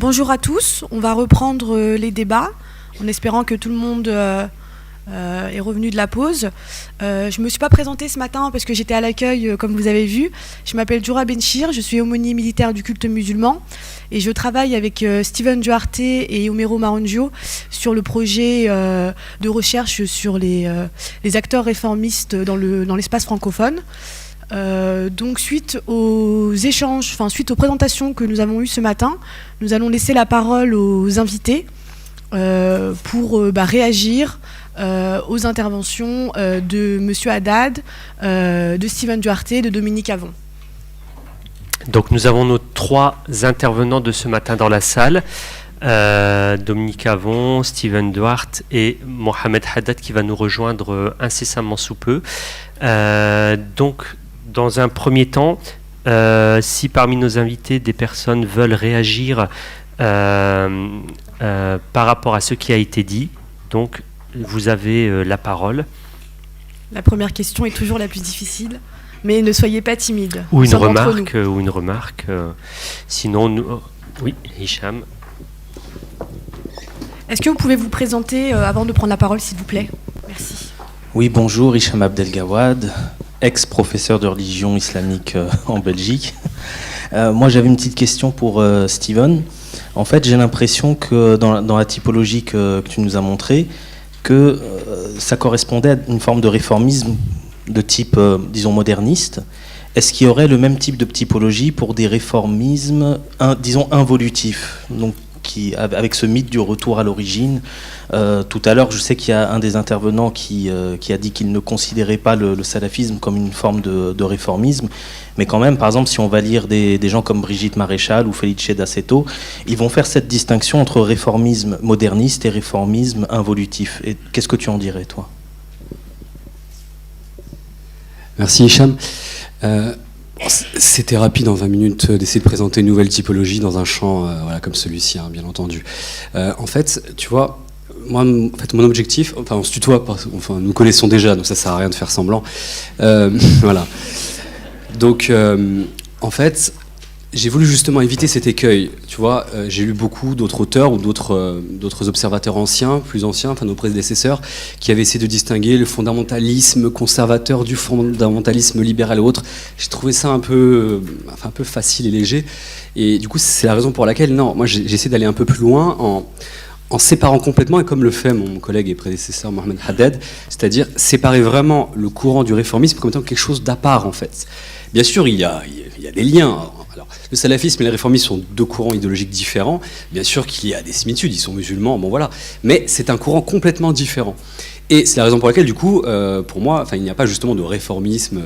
Bonjour à tous, on va reprendre les débats en espérant que tout le monde est revenu de la pause. Je ne me suis pas présentée ce matin parce que j'étais à l'accueil, comme vous avez vu. Je m'appelle Djoura Benchir, je suis aumônier militaire du culte musulman et je travaille avec Steven Duarte et Homero Maronjo sur le projet de recherche sur les acteurs réformistes dans l'espace francophone. Donc suite aux échanges, suite aux présentations que nous avons eues ce matin, nous allons laisser la parole aux invités pour réagir aux interventions de Monsieur Haddad, de Steven Duarte, de Dominique Avon. Donc nous avons nos 3 intervenants de ce matin dans la salle. Dominique Avon, Steven Duarte et Mohamed Haddad qui va nous rejoindre incessamment sous peu. Donc dans un premier temps, si parmi nos invités des personnes veulent réagir par rapport à ce qui a été dit, donc vous avez la parole. La première question est toujours la plus difficile, mais ne soyez pas timide. Ou une remarque. Sinon, oui, Hicham. Est-ce que vous pouvez vous présenter avant de prendre la parole, s'il vous plaît? Merci. Oui, bonjour, Hicham Abdelgawad, ex-professeur de religion islamique en Belgique. Moi, j'avais une petite question pour Steven. En fait, j'ai l'impression que dans la typologie que tu nous as montrée, que ça correspondait à une forme de réformisme de type, disons, moderniste. Est-ce qu'il y aurait le même type de typologie pour des réformismes, disons, involutifs, donc avec ce mythe du retour à l'origine? Tout à l'heure, je sais qu'il y a un des intervenants qui a dit qu'il ne considérait pas le salafisme comme une forme de réformisme, mais quand même, par exemple, si on va lire des gens comme Brigitte Maréchal ou Felice d'Aceto, ils vont faire cette distinction entre réformisme moderniste et réformisme involutif. Et qu'est-ce que tu en dirais, toi? Merci, Hicham. C'était rapide en 20 minutes d'essayer de présenter une nouvelle typologie dans un champ comme celui-ci, hein, bien entendu. En fait, tu vois, moi, mon objectif, on se tutoie, nous connaissons déjà, donc ça sert à rien de faire semblant. Voilà. Donc, en fait, j'ai voulu justement éviter cet écueil. Tu vois, j'ai lu beaucoup d'autres auteurs ou d'autres observateurs anciens, plus anciens, nos prédécesseurs, qui avaient essayé de distinguer le fondamentalisme conservateur du fondamentalisme libéral et autres. J'ai trouvé ça un peu facile et léger. Et du coup, c'est la raison pour laquelle, moi, j'essaie d'aller un peu plus loin en séparant complètement, et comme le fait mon collègue et prédécesseur Mohamed Haddad, c'est-à-dire séparer vraiment le courant du réformisme comme étant quelque chose d'à part, en fait. Bien sûr, il y a des liens. Alors, le salafisme et le réformisme sont 2 courants idéologiques différents. Bien sûr qu'il y a des similitudes, ils sont musulmans, bon voilà. Mais c'est un courant complètement différent. Et c'est la raison pour laquelle, du coup, pour moi, il n'y a pas justement de réformisme,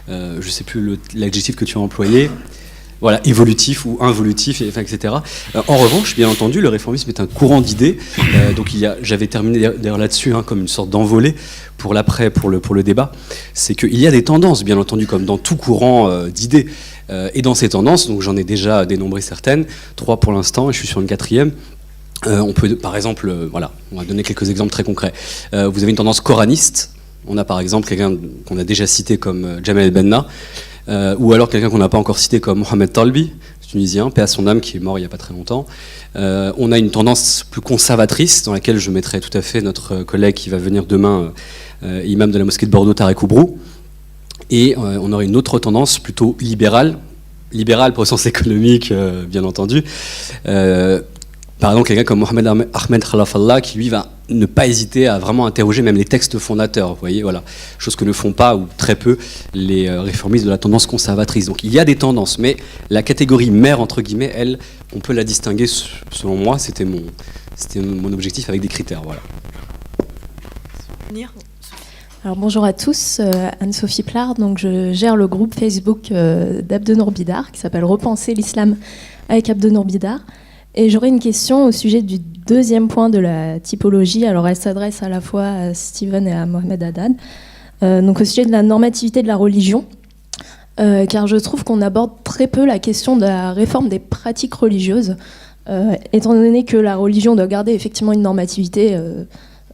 je ne sais plus l'adjectif que tu as employé, voilà, évolutif ou involutif, etc. En revanche, bien entendu, le réformisme est un courant d'idées. Donc j'avais terminé d'ailleurs là-dessus, comme une sorte d'envolée pour l'après, pour le débat. C'est qu'il y a des tendances, bien entendu, comme dans tout courant d'idées. Et dans ces tendances, donc j'en ai déjà dénombré certaines, 3 pour l'instant, et je suis sur une 4e. On peut, par exemple, on va donner quelques exemples très concrets. Vous avez une tendance coraniste. On a par exemple quelqu'un qu'on a déjà cité comme Jamal El-Benna, ou alors quelqu'un qu'on n'a pas encore cité comme Mohamed Talbi, tunisien, paix à son âme, qui est mort il n'y a pas très longtemps. On a une tendance plus conservatrice, dans laquelle je mettrai tout à fait notre collègue qui va venir demain, imam de la mosquée de Bordeaux, Tarek Oubrou. Et on aurait une autre tendance plutôt libérale pour le sens économique, bien entendu. Par exemple, quelqu'un comme Mohamed Ahmed Khalafallah, qui lui va ne pas hésiter à vraiment interroger même les textes fondateurs, vous voyez, voilà, chose que ne font pas ou très peu les réformistes de la tendance conservatrice. Donc il y a des tendances, mais la catégorie mère, entre guillemets, elle, on peut la distinguer, selon moi, c'était mon objectif avec des critères, voilà. Alors bonjour à tous, Anne-Sophie Plard, donc je gère le groupe Facebook d'Abdenour Bidar qui s'appelle Repenser l'islam avec Abdenour Bidar. Et j'aurais une question au sujet du 2e point de la typologie. Alors elle s'adresse à la fois à Steven et à Mohamed Haddad. Donc au sujet de la normativité de la religion, car je trouve qu'on aborde très peu la question de la réforme des pratiques religieuses, étant donné que la religion doit garder effectivement une normativité,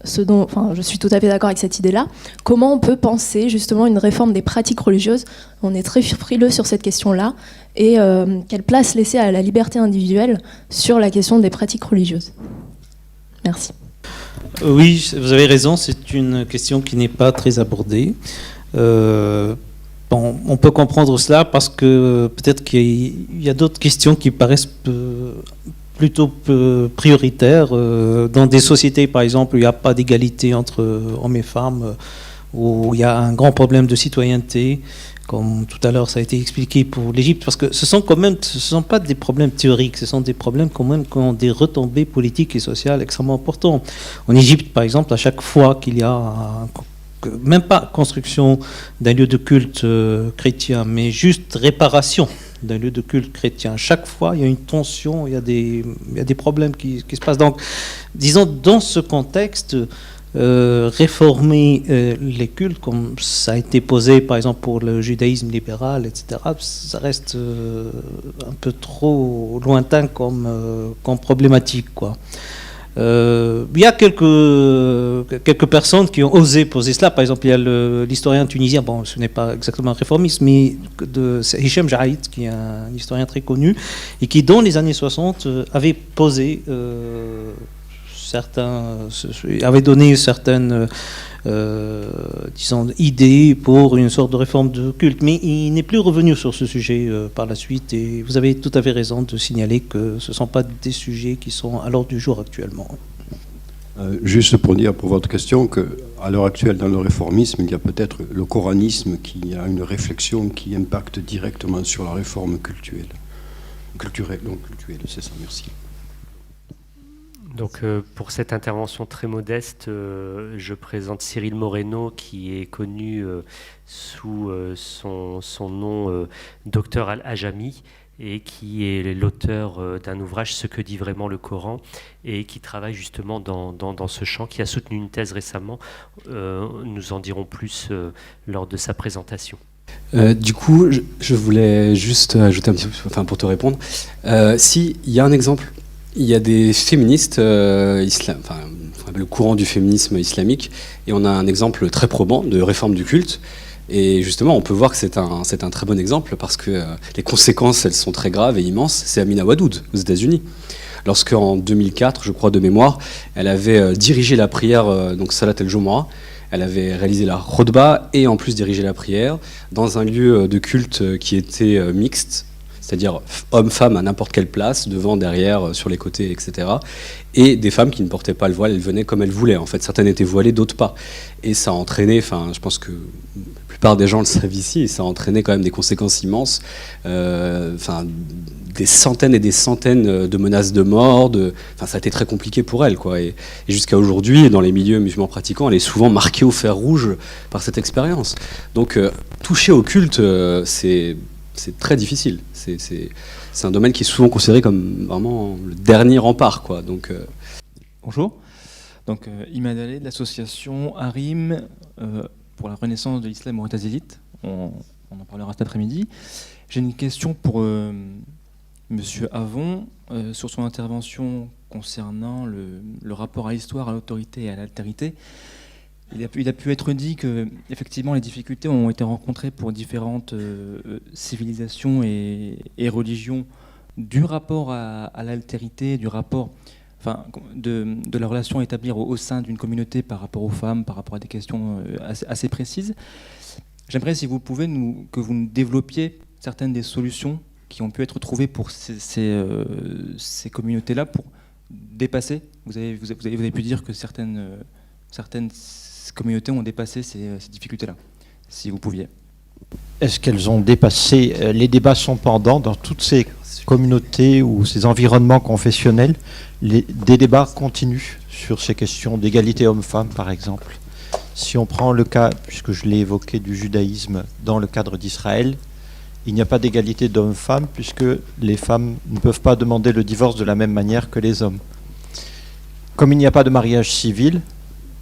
je suis tout à fait d'accord avec cette idée-là. Comment on peut penser justement une réforme des pratiques religieuses? On est très frileux sur cette question-là. et quelle place laisser à la liberté individuelle sur la question des pratiques religieuses. Merci. Oui, vous avez raison, c'est une question qui n'est pas très abordée. Bon, on peut comprendre cela parce que peut-être qu'il y a d'autres questions qui paraissent plutôt prioritaires. Dans des sociétés, par exemple, où il n'y a pas d'égalité entre hommes et femmes, où il y a un grand problème de citoyenneté, comme tout à l'heure ça a été expliqué pour l'Égypte, parce que ce sont pas des problèmes théoriques, ce sont des problèmes quand même qui ont des retombées politiques et sociales extrêmement importantes. En Égypte, par exemple, à chaque fois qu'il y a même pas construction d'un lieu de culte chrétien, mais juste réparation d'un lieu de culte chrétien. Chaque fois, il y a une tension, il y a des problèmes qui se passent. Donc, disons, dans ce contexte, réformer les cultes, comme ça a été posé, par exemple, pour le judaïsme libéral, etc., ça reste un peu trop lointain comme problématique, quoi. Il y a quelques personnes qui ont osé poser cela. Par exemple, il y a l'historien tunisien, bon, ce n'est pas exactement un réformiste, mais c'est Hicham Jaïd, qui est un historien très connu, et qui, dans les années 60, avait posé avait donné certaines disons, idées pour une sorte de réforme de culte. Mais il n'est plus revenu sur ce sujet par la suite. Et vous avez tout à fait raison de signaler que ce ne sont pas des sujets qui sont à l'ordre du jour actuellement. Juste pour dire, pour votre question, qu'à l'heure actuelle, dans le réformisme, il y a peut-être le coranisme qui a une réflexion qui impacte directement sur la réforme culturelle, c'est ça, merci. Donc pour cette intervention très modeste, je présente Cyril Moreno, qui est connu sous son nom Docteur Al-Ajami, et qui est l'auteur d'un ouvrage Ce que dit vraiment le Coran, et qui travaille justement dans ce champ, qui a soutenu une thèse récemment. Nous en dirons plus lors de sa présentation. Du coup, je voulais juste ajouter un petit peu, enfin pour te répondre, si il y a un exemple. Il y a des féministes, le courant du féminisme islamique, et on a un exemple très probant de réforme du culte. Et justement, on peut voir que c'est un très bon exemple parce que les conséquences, elles sont très graves et immenses. C'est Amina Wadoud aux États-Unis. Lorsqu'en 2004, je crois de mémoire, elle avait dirigé la prière, donc Salat el-Jumu'ah, elle avait réalisé la khutba et en plus dirigé la prière dans un lieu de culte qui était mixte, c'est-à-dire hommes-femmes à n'importe quelle place, devant, derrière, sur les côtés, etc. Et des femmes qui ne portaient pas le voile, elles venaient comme elles voulaient. En fait, certaines étaient voilées, d'autres pas. Et ça a entraîné, je pense que la plupart des gens le savent ici, et ça a entraîné quand même des conséquences immenses. Des centaines et des centaines de menaces de mort. Ça a été très compliqué pour elle, quoi. Et jusqu'à aujourd'hui, dans les milieux musulmans pratiquants, elle est souvent marquée au fer rouge par cette expérience. Donc, toucher au culte, c'est très difficile. C'est un domaine qui est souvent considéré comme vraiment le dernier rempart, quoi. Donc, Bonjour. Donc, Imad Alé de l'association Harim pour la renaissance de l'islam aux États-Unis. On en parlera cet après-midi. J'ai une question pour Monsieur Avon sur son intervention concernant le rapport à l'histoire, à l'autorité et à l'altérité. Il a pu être dit que effectivement les difficultés ont été rencontrées pour différentes civilisations et religions du rapport à l'altérité, du rapport, de la relation à établir au sein d'une communauté par rapport aux femmes, par rapport à des questions assez précises. J'aimerais, si vous pouvez, que vous nous développiez certaines des solutions qui ont pu être trouvées pour ces communautés-là pour dépasser. Vous avez pu dire que certaines communautés ont dépassé ces difficultés-là, si vous pouviez. Est-ce qu'elles ont dépassé les débats sont pendants dans toutes ces communautés ou ces environnements confessionnels, des débats continuent sur ces questions d'égalité homme-femme, par exemple. Si on prend le cas, puisque je l'ai évoqué, du judaïsme dans le cadre d'Israël, il n'y a pas d'égalité d'homme-femme puisque les femmes ne peuvent pas demander le divorce de la même manière que les hommes. Comme il n'y a pas de mariage civil,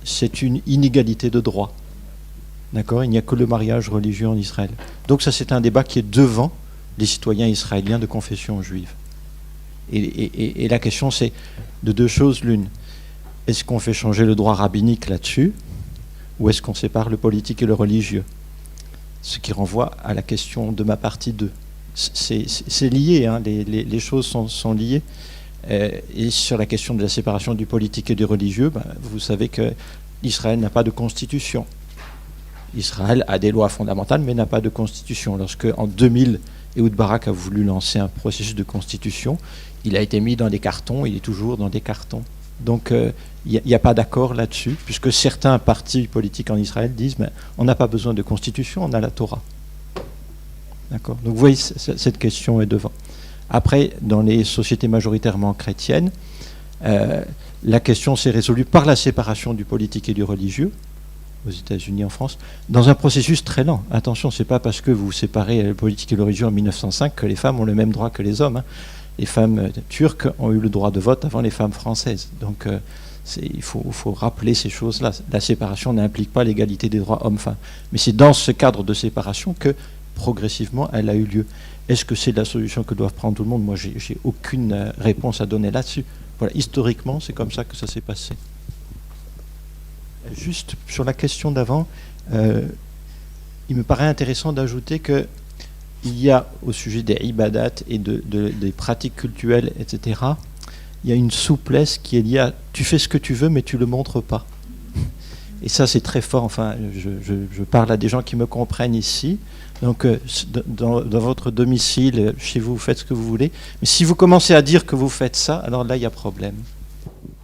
c'est une inégalité de droit. D'accord ? Il n'y a que le mariage religieux en Israël. Donc ça, c'est un débat qui est devant les citoyens israéliens de confession juive. Et la question, c'est de deux choses l'une. Est-ce qu'on fait changer le droit rabbinique là-dessus, ou est-ce qu'on sépare le politique et le religieux ? Ce qui renvoie à la question de ma partie 2. c'est lié, hein, les choses sont liées. Et sur la question de la séparation du politique et du religieux, vous savez que Israël n'a pas de constitution. Israël a des lois fondamentales, mais n'a pas de constitution. Lorsque, en 2000, Ehud Barak a voulu lancer un processus de constitution, il a été mis dans des cartons, il est toujours dans des cartons. Donc, il n'y a pas d'accord là-dessus, puisque certains partis politiques en Israël disent mais on n'a pas besoin de constitution, on a la Torah. D'accord. Donc, vous voyez, cette question est devant. Après, dans les sociétés majoritairement chrétiennes, la question s'est résolue par la séparation du politique et du religieux, aux États-Unis, en France, dans un processus très lent. Attention, c'est pas parce que vous séparez le politique et le religieux en 1905 que les femmes ont le même droit que les hommes, hein. Les femmes turques ont eu le droit de vote avant les femmes françaises. Donc, il faut rappeler ces choses-là. La séparation n'implique pas l'égalité des droits hommes-femmes. Mais c'est dans ce cadre de séparation que, progressivement, elle a eu lieu. Est-ce que c'est la solution que doit prendre tout le monde? Moi, j'ai aucune réponse à donner là-dessus. Voilà, historiquement, c'est comme ça que ça s'est passé. Juste sur la question d'avant, il me paraît intéressant d'ajouter que il y a, au sujet des ibadat et des pratiques cultuelles, etc., il y a une souplesse qui est liée à tu fais ce que tu veux, mais tu ne le montres pas. Et ça, c'est très fort. Enfin, je parle à des gens qui me comprennent ici. Donc, dans votre domicile, chez vous, vous faites ce que vous voulez. Mais si vous commencez à dire que vous faites ça, alors là, il y a problème.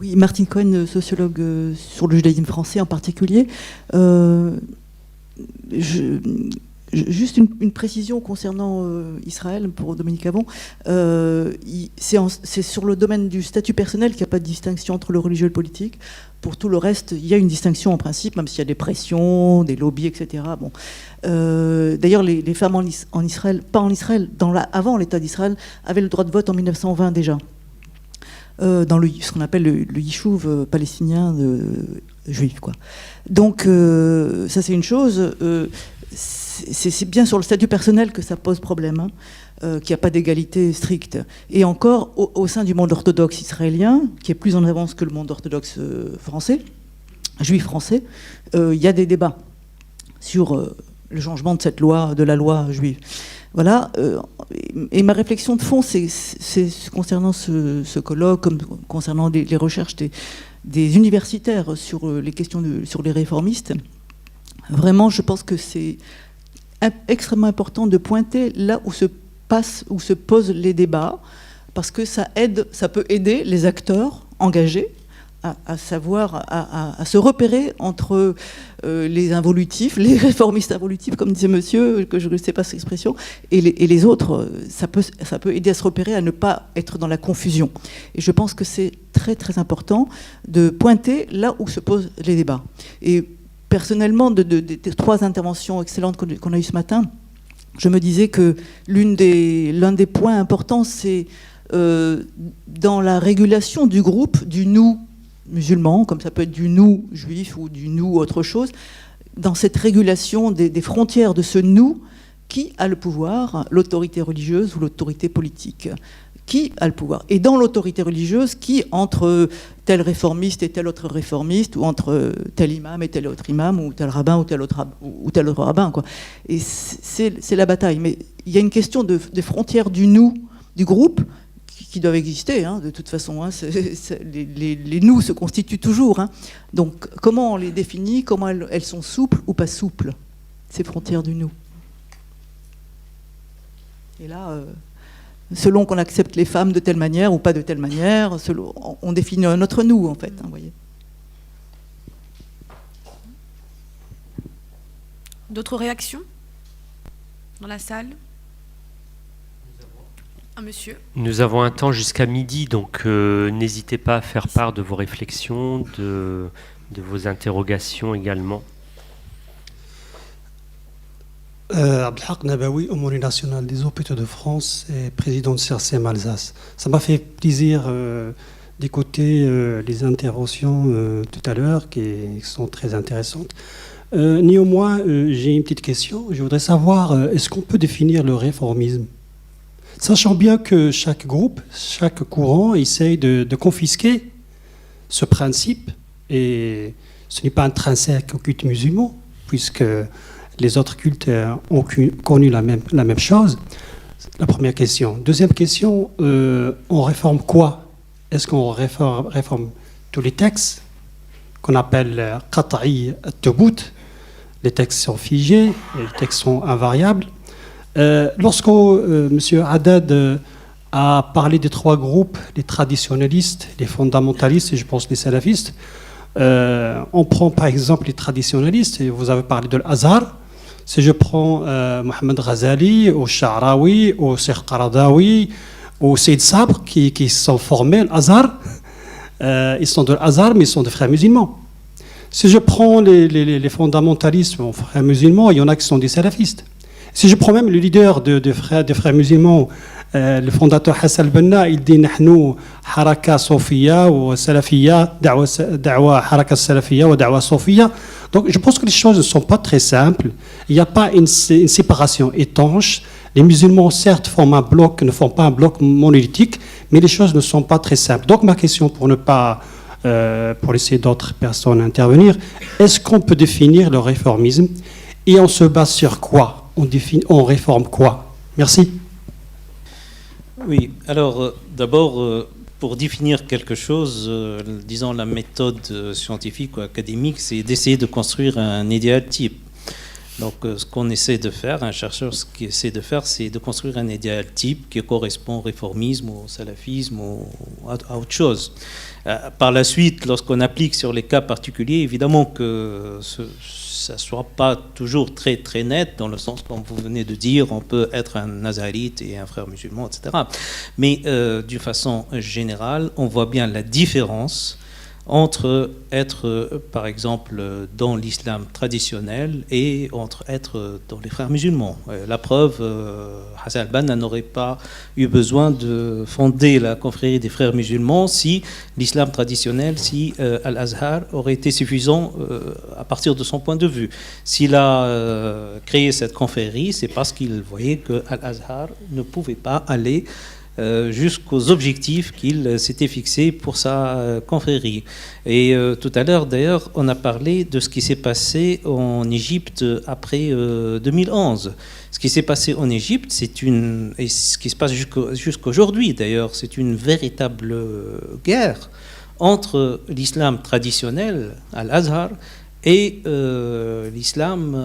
Oui, Martine Cohen, sociologue sur le judaïsme français en particulier. Juste une précision concernant Israël pour Dominique Avon. C'est sur le domaine du statut personnel qu'il n'y a pas de distinction entre le religieux et le politique. Pour tout le reste, il y a une distinction en principe, même s'il y a des pressions, des lobbies, etc. Bon. D'ailleurs, les femmes en Israël, pas en Israël, avant l'État d'Israël, avaient le droit de vote en 1920 déjà. Dans ce qu'on appelle le yishuv palestinien juif, quoi. Donc, ça c'est une chose. C'est bien sur le statut personnel que ça pose problème, hein, qu'il n'y a pas d'égalité stricte. Et encore, au sein du monde orthodoxe israélien, qui est plus en avance que le monde orthodoxe français, juif français, il y a des débats sur le changement de cette loi, de la loi juive. Voilà. Et ma réflexion de fond, c'est concernant ce colloque, comme concernant les recherches des universitaires sur les questions sur les réformistes. Vraiment, je pense que c'est extrêmement important de pointer là où se posent les débats, parce que ça peut aider les acteurs engagés à savoir, à se repérer entre les involutifs, les réformistes involutifs, comme disait monsieur, que je ne sais pas cette expression, et les autres. Ça peut aider à se repérer, à ne pas être dans la confusion. Et je pense que c'est très très important de pointer là où se posent les débats. Et personnellement, des trois interventions excellentes qu'on a eues ce matin, je me disais que l'un des points importants, c'est dans la régulation du groupe, du nous musulman, comme ça peut être du nous juif ou du nous autre chose, dans cette régulation des frontières de ce nous, qui a le pouvoir, l'autorité religieuse ou l'autorité politique? Qui a le pouvoir? Et dans l'autorité religieuse, qui, entre tel réformiste et tel autre réformiste, ou entre tel imam et tel autre imam, ou tel rabbin ou tel autre rabbin, quoi. Et c'est la bataille. Mais il y a une question des frontières du nous, du groupe, qui doivent exister, hein, de toute façon. Hein, les nous se constituent toujours. Hein. Donc, comment on les définit? Comment elles sont souples ou pas souples, ces frontières du nous? Et là... selon qu'on accepte les femmes de telle manière ou pas de telle manière, on définit un autre nous, en fait. Hein, voyez. D'autres réactions dans la salle? Un monsieur. Nous avons un temps jusqu'à midi, donc n'hésitez pas à faire part de vos réflexions, de vos interrogations également. Abdelhak Nabawi, aumônier national des hôpitaux de France et président de CERSEM Alsace. Ça m'a fait plaisir d'écouter les interventions tout à l'heure qui sont très intéressantes. Néanmoins, j'ai une petite question. Je voudrais savoir, est-ce qu'on peut définir le réformisme? Sachant bien que chaque groupe, chaque courant essaye de confisquer ce principe, et ce n'est pas intrinsèque au culte musulman, puisque les autres cultes ont connu la même chose. La première question. Deuxième question, on réforme quoi? Est-ce qu'on réforme tous les textes qu'on appelle qat'i at-thubut? Les textes sont figés, les textes sont invariables. Lorsque M. Haddad a parlé des trois groupes, les traditionnalistes, les fondamentalistes et je pense les salafistes, on prend par exemple les traditionnalistes, et vous avez parlé de l'Azhar. Si je prends Mohamed Ghazali, ou Sha'rawi, ou Sheikh Qaradawi, ou Saïd Sabr, qui sont formés à l'Azhar, ils sont de l'Azhar, mais ils sont des frères musulmans. Si je prends les fondamentalistes, frères musulmans, il y en a qui sont des salafistes. Si je prends même le leader des frères musulmans, le fondateur Hassan al-Banna, il dit نحن حركة صوفية وسلفية دعوة حركة سلفية ودعوة صوفية. Donc je pense que les choses ne sont pas très simples. Il n'y a pas une séparation étanche. Les musulmans certes forment un bloc, ne font pas un bloc monolithique, mais les choses ne sont pas très simples. Donc ma question pour laisser d'autres personnes intervenir, est-ce qu'on peut définir le réformisme et on se base sur quoi? On réforme quoi? Merci. Oui, alors d'abord, pour définir quelque chose, disons la méthode scientifique ou académique, c'est d'essayer de construire un idéal type. Donc ce qu'on essaie de faire, un chercheur, ce qu'il essaie de faire, c'est de construire un idéal type qui correspond au réformisme, au salafisme, ou à autre chose. Par la suite, lorsqu'on applique sur les cas particuliers, évidemment que ça ne soit pas toujours très, très net, dans le sens, comme vous venez de dire, on peut être un nazarite et un frère musulman, etc. Mais d'une façon générale, on voit bien la différence entre être, par exemple, dans l'islam traditionnel et entre être dans les frères musulmans. La preuve, Hassan al-Banna n'aurait pas eu besoin de fonder la confrérie des frères musulmans si l'islam traditionnel, si Al-Azhar aurait été suffisant à partir de son point de vue. S'il a créé cette confrérie, c'est parce qu'il voyait que Al-Azhar ne pouvait pas aller jusqu'aux objectifs qu'il s'était fixés pour sa confrérie. Et tout à l'heure, d'ailleurs, on a parlé de ce qui s'est passé en Égypte après 2011. Ce qui s'est passé en Égypte, et ce qui se passe jusqu'aujourd'hui, d'ailleurs, c'est une véritable guerre entre l'islam traditionnel, Al-Azhar, et l'islam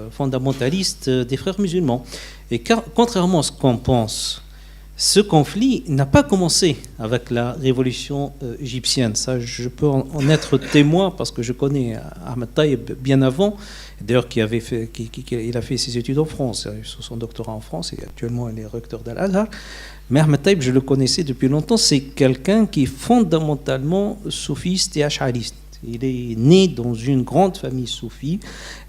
fondamentaliste des frères musulmans. Et contrairement à ce qu'on pense, ce conflit n'a pas commencé avec la révolution égyptienne. Ça, je peux en être témoin parce que je connais Ahmed Taïeb bien avant. D'ailleurs, il a fait ses études en France, il a eu son doctorat en France et actuellement il est recteur d'Al-Azhar. Mais Ahmed Taïeb, je le connaissais depuis longtemps. C'est quelqu'un qui est fondamentalement soufiste et ash'ariste. Il est né dans une grande famille soufie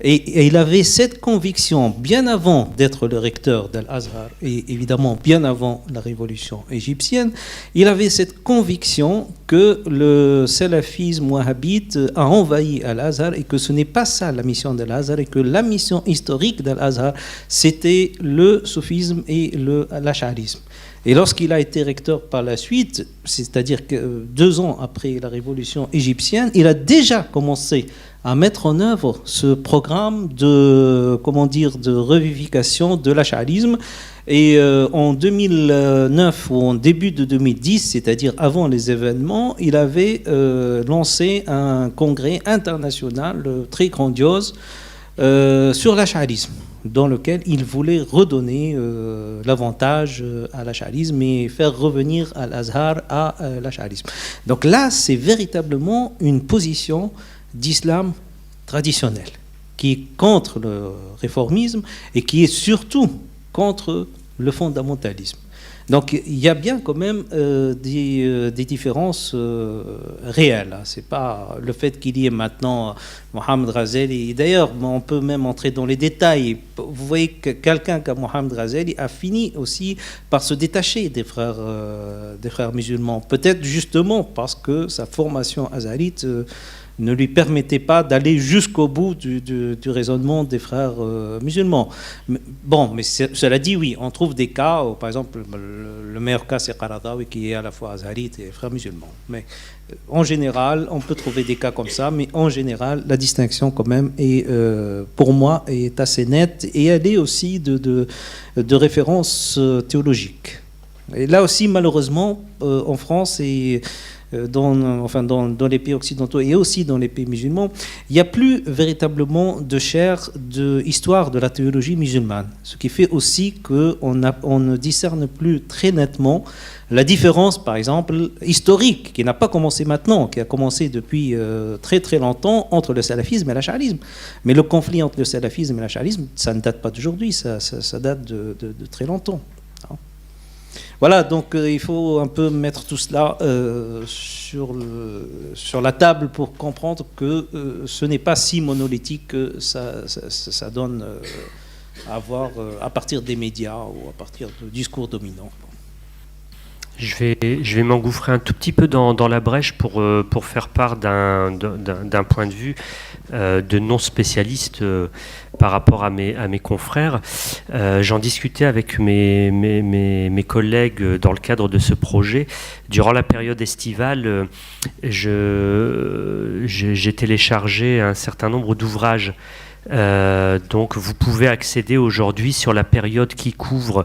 et il avait cette conviction bien avant d'être le recteur d'Al-Azhar et évidemment bien avant la révolution égyptienne. Il avait cette conviction que le salafisme wahhabite a envahi Al-Azhar et que ce n'est pas ça la mission d'Al-Azhar et que la mission historique d'Al-Azhar c'était le soufisme et l'ash'arisme. Et lorsqu'il a été recteur par la suite, c'est-à-dire que 2 ans après la révolution égyptienne, il a déjà commencé à mettre en œuvre ce programme de revivification de l'ash'arisme. Et en 2009 ou en début de 2010, c'est-à-dire avant les événements, il avait lancé un congrès international très grandiose sur l'ash'arisme, dans lequel il voulait redonner l'avantage à l'ash'arisme et faire revenir Al-Azhar à l'ash'arisme. Donc là, c'est véritablement une position d'islam traditionnel qui est contre le réformisme et qui est surtout contre le fondamentalisme. Donc il y a bien quand même des différences réelles. C'est pas le fait qu'il y ait maintenant Mohamed Ghazali. D'ailleurs, on peut même entrer dans les détails. Vous voyez que quelqu'un comme Mohamed Ghazali a fini aussi par se détacher des frères musulmans. Peut-être justement parce que sa formation azharite ne lui permettait pas d'aller jusqu'au bout du raisonnement des frères musulmans. Mais cela dit, oui, on trouve des cas où, par exemple, le meilleur cas, c'est Qaradawi, qui est à la fois azharite et frère musulman. Mais en général, on peut trouver des cas comme ça, mais en général, la distinction, quand même, pour moi, est assez nette, et elle est aussi de référence théologique. Et là aussi, malheureusement, en France et dans les pays occidentaux et aussi dans les pays musulmans, il n'y a plus véritablement de chaire d'histoire de la théologie musulmane. Ce qui fait aussi qu'on ne discerne plus très nettement la différence, par exemple, historique, qui n'a pas commencé maintenant, qui a commencé depuis très très longtemps entre le salafisme et l'ash'arisme. Mais le conflit entre le salafisme et l'ash'arisme, ça ne date pas d'aujourd'hui, ça date de très longtemps. Voilà, donc il faut un peu mettre tout cela sur la table pour comprendre que ce n'est pas si monolithique que ça donne à voir à partir des médias ou à partir de discours dominants. Je vais m'engouffrer un tout petit peu dans la brèche pour faire part d'un point de vue de non-spécialiste par rapport à mes confrères. J'en discutais avec mes collègues dans le cadre de ce projet. Durant la période estivale, j'ai téléchargé un certain nombre d'ouvrages. Donc vous pouvez accéder aujourd'hui sur la période qui couvre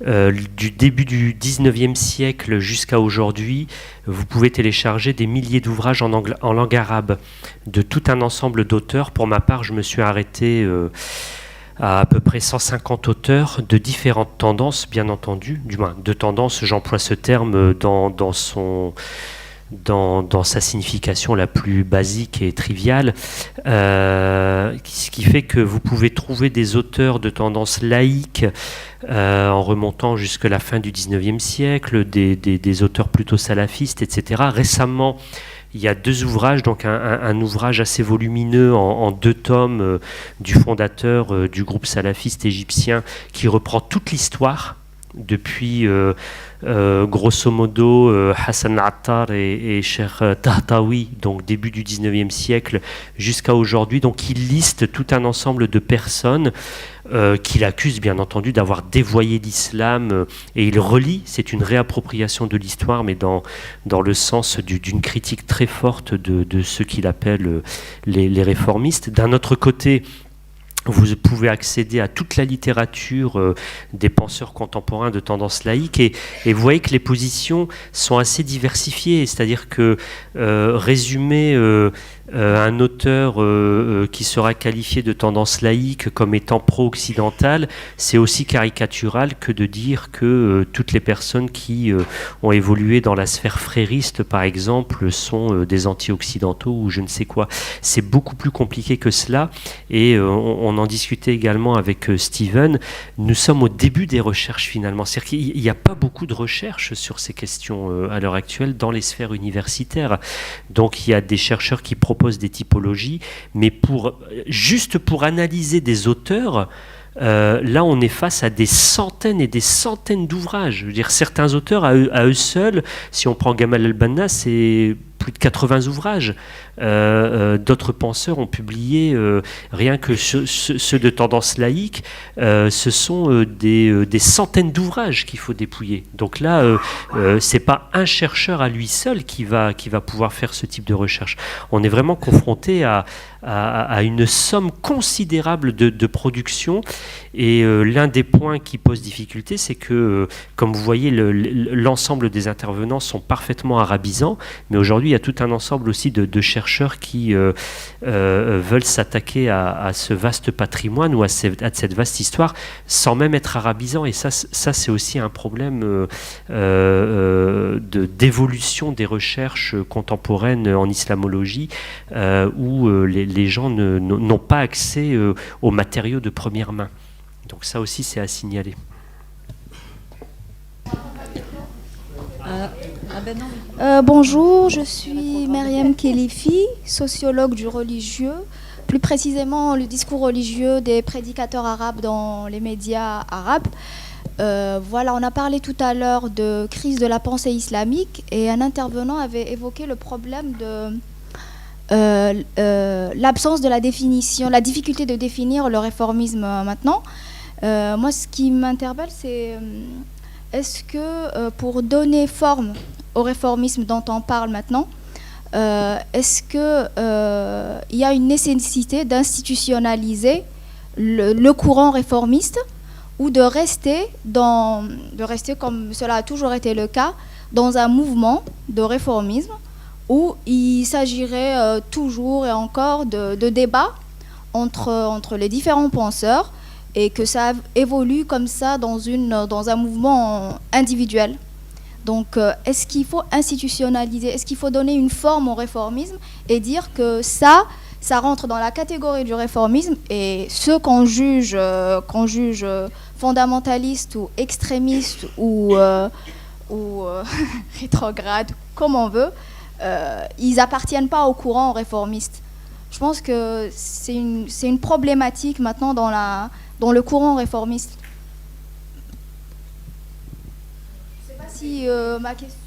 du début du 19e siècle jusqu'à aujourd'hui. Vous pouvez télécharger des milliers d'ouvrages en langue arabe de tout un ensemble d'auteurs. Pour ma part, je me suis arrêté à peu près 150 auteurs de différentes tendances, bien entendu. Du moins, de tendances, j'emploie ce terme dans sa signification la plus basique et triviale, ce qui fait que vous pouvez trouver des auteurs de tendance laïque en remontant jusqu'à la fin du 19e siècle, des auteurs plutôt salafistes, etc. Récemment, il y a deux ouvrages, donc un ouvrage assez volumineux en 2 tomes du fondateur du groupe salafiste égyptien qui reprend toute l'histoire depuis grosso modo Hassan al-Attar et Cheikh Tahtawi, donc début du 19e siècle jusqu'à aujourd'hui. Donc il liste tout un ensemble de personnes qu'il accuse bien entendu d'avoir dévoyé l'islam, et il relie, c'est une réappropriation de l'histoire, mais dans le sens d'une critique très forte de ce qu'il appelle les réformistes. D'un autre côté, vous pouvez accéder à toute la littérature des penseurs contemporains de tendance laïque, et vous voyez que les positions sont assez diversifiées, c'est-à-dire que résumer un auteur qui sera qualifié de tendance laïque comme étant pro-occidental, c'est aussi caricatural que de dire que toutes les personnes qui ont évolué dans la sphère frériste, par exemple, sont des anti-occidentaux ou je ne sais quoi. C'est beaucoup plus compliqué que cela, et on en discutait également avec Steven. Nous sommes au début des recherches finalement, c'est-à-dire qu'il n'y a pas beaucoup de recherches sur ces questions à l'heure actuelle dans les sphères universitaires. Donc il y a des chercheurs qui proposent des typologies, mais juste pour analyser des auteurs, là on est face à des centaines et des centaines d'ouvrages. Je veux dire, certains auteurs à eux seuls, si on prend Gamal el-Banna, c'est plus de 80 ouvrages. D'autres penseurs ont publié, rien que ceux de tendance laïque, ce sont des centaines d'ouvrages qu'il faut dépouiller. Donc là, c'est pas un chercheur à lui seul qui va pouvoir faire ce type de recherche. On est vraiment confronté à une somme considérable de production, et l'un des points qui pose difficulté, c'est que, comme vous voyez, l'ensemble des intervenants sont parfaitement arabisants, mais aujourd'hui il y a tout un ensemble aussi de chercheurs qui veulent s'attaquer à ce vaste patrimoine ou à cette vaste histoire sans même être arabisants, et ça c'est aussi un problème d'évolution des recherches contemporaines en islamologie, où les gens n'ont pas accès aux matériaux de première main. Donc ça aussi c'est à signaler. Bonjour, je suis Myriam Khelifi, sociologue du religieux, plus précisément le discours religieux des prédicateurs arabes dans les médias arabes. Voilà, on a parlé tout à l'heure de crise de la pensée islamique, et un intervenant avait évoqué le problème l'absence de la définition, la difficulté de définir le réformisme maintenant. Moi, ce qui m'interpelle, c'est est-ce que pour donner forme au réformisme dont on parle maintenant, est-ce qu'il y a une nécessité d'institutionnaliser le courant réformiste ou de rester comme cela a toujours été le cas, dans un mouvement de réformisme où il s'agirait toujours et encore de débats entre les différents penseurs et que ça évolue comme ça dans un mouvement individuel. Donc, est-ce qu'il faut institutionnaliser, est-ce qu'il faut donner une forme au réformisme et dire que ça rentre dans la catégorie du réformisme et ceux qu'on juge fondamentalistes ou extrémistes ou rétrogrades, comme on veut, ils appartiennent pas au courant réformiste. Je pense que c'est une problématique maintenant dans le courant réformiste. Je ne sais pas si ma question...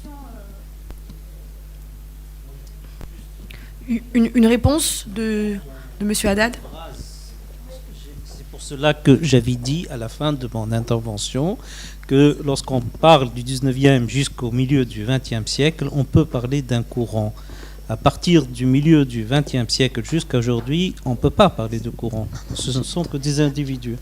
Une réponse de M. Haddad? C'est pour cela que j'avais dit à la fin de mon intervention que lorsqu'on parle du 19e jusqu'au milieu du 20e siècle, on peut parler d'un courant. À partir du milieu du 20e siècle jusqu'à aujourd'hui, on ne peut pas parler de courant. Ce ne sont que des individus.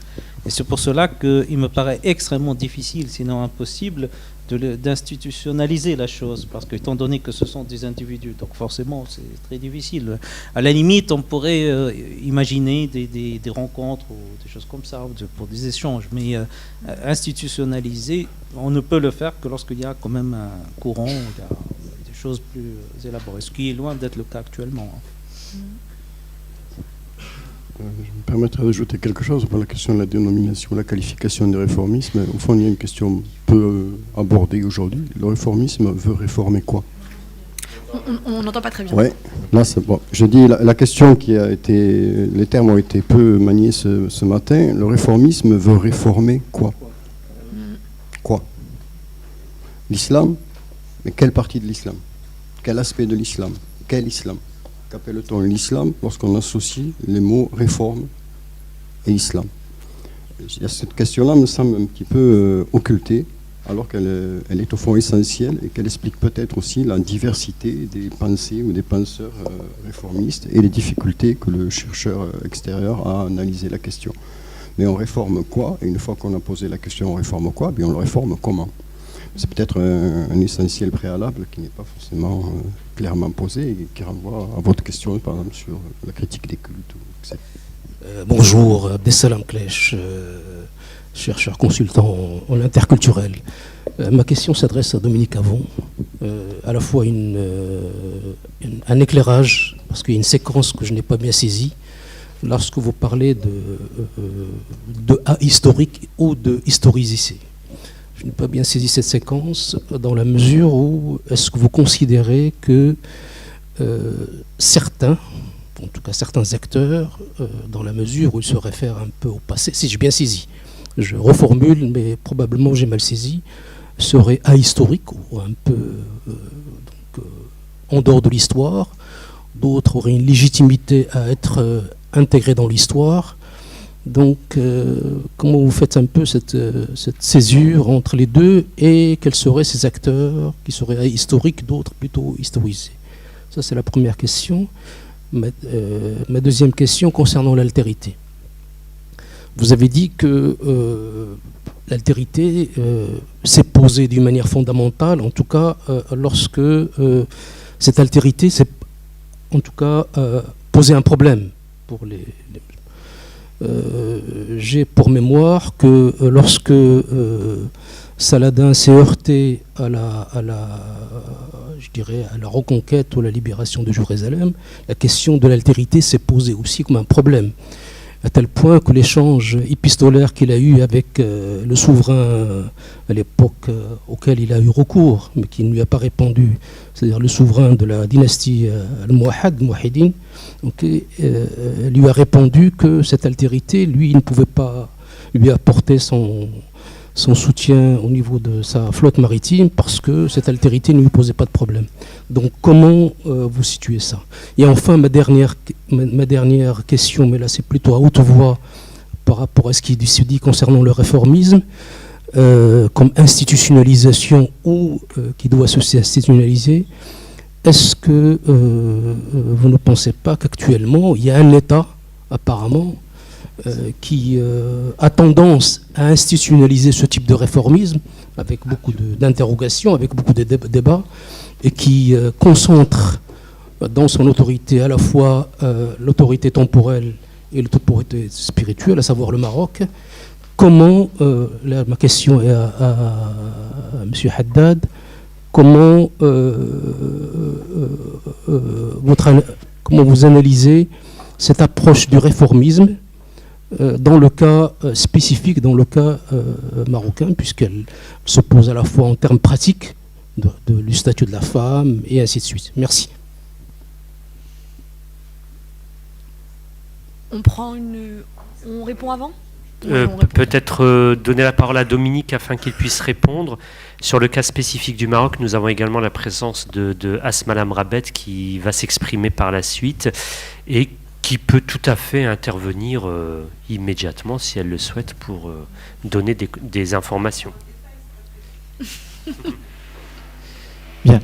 Et c'est pour cela qu'il me paraît extrêmement difficile, sinon impossible, d'institutionnaliser la chose, parce que étant donné que ce sont des individus, donc forcément c'est très difficile. À la limite, on pourrait imaginer des rencontres ou des choses comme ça pour des échanges, mais institutionnaliser, on ne peut le faire que lorsqu'il y a quand même un courant, il y a des choses plus élaborées, ce qui est loin d'être le cas actuellement. Je me permettrai d'ajouter quelque chose pour la question de la dénomination, la qualification du réformisme. Au fond, il y a une question peu abordée aujourd'hui. Le réformisme veut réformer quoi? On n'entend pas très bien. Oui, là c'est bon. Je dis la question qui a été... Les termes ont été peu maniés ce matin. Le réformisme veut réformer quoi? Quoi? L'islam? Mais quelle partie de l'islam? Quel aspect de l'islam? Quel islam? Qu'appelle-t-on l'islam lorsqu'on associe les mots réforme et islam? Cette question-là me semble un petit peu occultée, alors qu'elle est au fond essentielle et qu'elle explique peut-être aussi la diversité des pensées ou des penseurs réformistes et les difficultés que le chercheur extérieur a à analyser la question. Mais on réforme quoi? Et une fois qu'on a posé la question on réforme quoi, bien on le réforme comment? C'est peut-être un essentiel préalable qui n'est pas forcément clairement posé et qui renvoie à votre question, par exemple, sur la critique des cultes, etc. Bonjour, Abdeslam Klech, chercheur consultant en interculturel. Ma question s'adresse à Dominique Avon. À la fois un éclairage, parce qu'il y a une séquence que je n'ai pas bien saisie, lorsque vous parlez de ahistorique ou de historicité. Je n'ai pas bien saisi cette séquence dans la mesure où est-ce que vous considérez que certains, en tout cas certains acteurs, dans la mesure où ils se réfèrent un peu au passé, si j'ai bien saisi, je reformule, mais probablement j'ai mal saisi, seraient ahistoriques ou un peu en dehors de l'histoire, d'autres auraient une légitimité à être intégrés dans l'histoire. Donc, comment vous faites un peu cette césure entre les deux et quels seraient ces acteurs qui seraient historiques, d'autres plutôt historisés? Ça, c'est la première question. Ma deuxième question concernant l'altérité. Vous avez dit que l'altérité s'est posée d'une manière fondamentale, en tout cas lorsque cette altérité s'est en tout cas posé un problème pour les j'ai pour mémoire que lorsque Saladin s'est heurté à la reconquête ou à la libération de Jérusalem, la question de l'altérité s'est posée aussi comme un problème, à tel point que l'échange épistolaire qu'il a eu avec le souverain à l'époque auquel il a eu recours, mais qui ne lui a pas répondu, c'est-à-dire le souverain de la dynastie Al-Mouahidine, lui a répondu que cette altérité, lui, il ne pouvait pas lui apporter son soutien au niveau de sa flotte maritime parce que cette altérité ne lui posait pas de problème. Donc comment vous situez ça? Et enfin, ma dernière question, mais là c'est plutôt à haute voix par rapport à ce qui se dit concernant le réformisme, comme institutionnalisation ou qui doit se institutionnaliser. Est-ce que vous ne pensez pas qu'actuellement, il y a un État, apparemment, qui a tendance à institutionnaliser ce type de réformisme, avec beaucoup d'interrogations, avec beaucoup de débats, et qui concentre dans son autorité à la fois l'autorité temporelle et l'autorité spirituelle, à savoir le Maroc? Comment, là, ma question est à M. Haddad, comment vous analysez cette approche du réformisme dans le cas spécifique, dans le cas marocain, puisqu'elle se pose à la fois en termes pratiques du statut de la femme et ainsi de suite. Merci. On répond avant? Peut-être donner la parole à Dominique afin qu'il puisse répondre. Sur le cas spécifique du Maroc, nous avons également la présence de Asma Lamrabet qui va s'exprimer par la suite et qui peut tout à fait intervenir immédiatement si elle le souhaite pour donner des informations. Bien.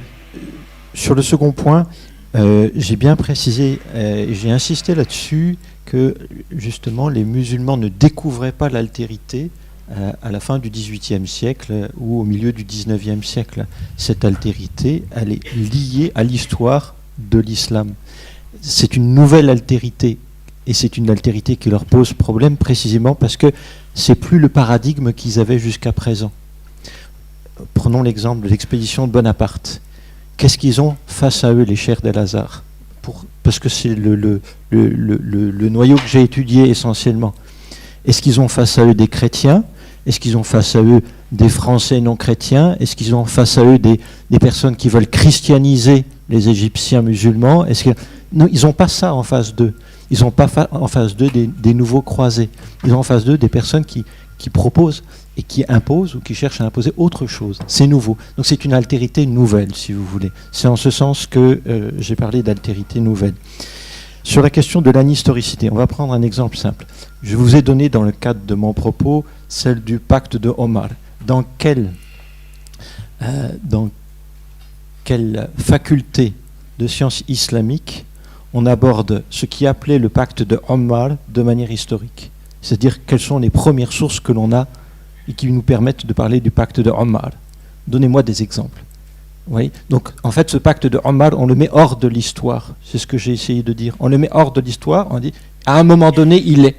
Sur le second point, j'ai bien précisé, j'ai insisté là-dessus que justement les musulmans ne découvraient pas l'altérité à la fin du XVIIIe siècle ou au milieu du XIXe siècle. Cette altérité, elle est liée à l'histoire de l'islam. C'est une nouvelle altérité et c'est une altérité qui leur pose problème précisément parce que c'est plus le paradigme qu'ils avaient jusqu'à présent. Prenons l'exemple de l'expédition de Bonaparte. Qu'est-ce qu'ils ont face à eux, les chers d'El-Azhar? Parce que c'est le noyau que j'ai étudié essentiellement. Est-ce qu'ils ont face à eux des chrétiens? Est-ce qu'ils ont face à eux des Français non chrétiens? Est-ce qu'ils ont face à eux des personnes qui veulent christianiser les Égyptiens musulmans? Non, ils n'ont pas ça en face d'eux. Ils n'ont pas en face d'eux des nouveaux croisés. Ils ont en face d'eux des personnes qui proposent et qui imposent ou qui cherchent à imposer autre chose. C'est nouveau. Donc c'est une altérité nouvelle, si vous voulez. C'est en ce sens que j'ai parlé d'altérité nouvelle. Sur la question de l'anhistoricité, on va prendre un exemple simple. Je vous ai donné dans le cadre de mon propos celle du pacte de Omar. Dans quelle faculté de sciences islamiques on aborde ce qui appelait le pacte de Omar de manière historique? C'est-à-dire quelles sont les premières sources que l'on a et qui nous permettent de parler du pacte de Omar. Donnez-moi des exemples. Oui. Donc, en fait, ce pacte de Omar, on le met hors de l'histoire. C'est ce que j'ai essayé de dire. On le met hors de l'histoire, on dit, à un moment donné, il est.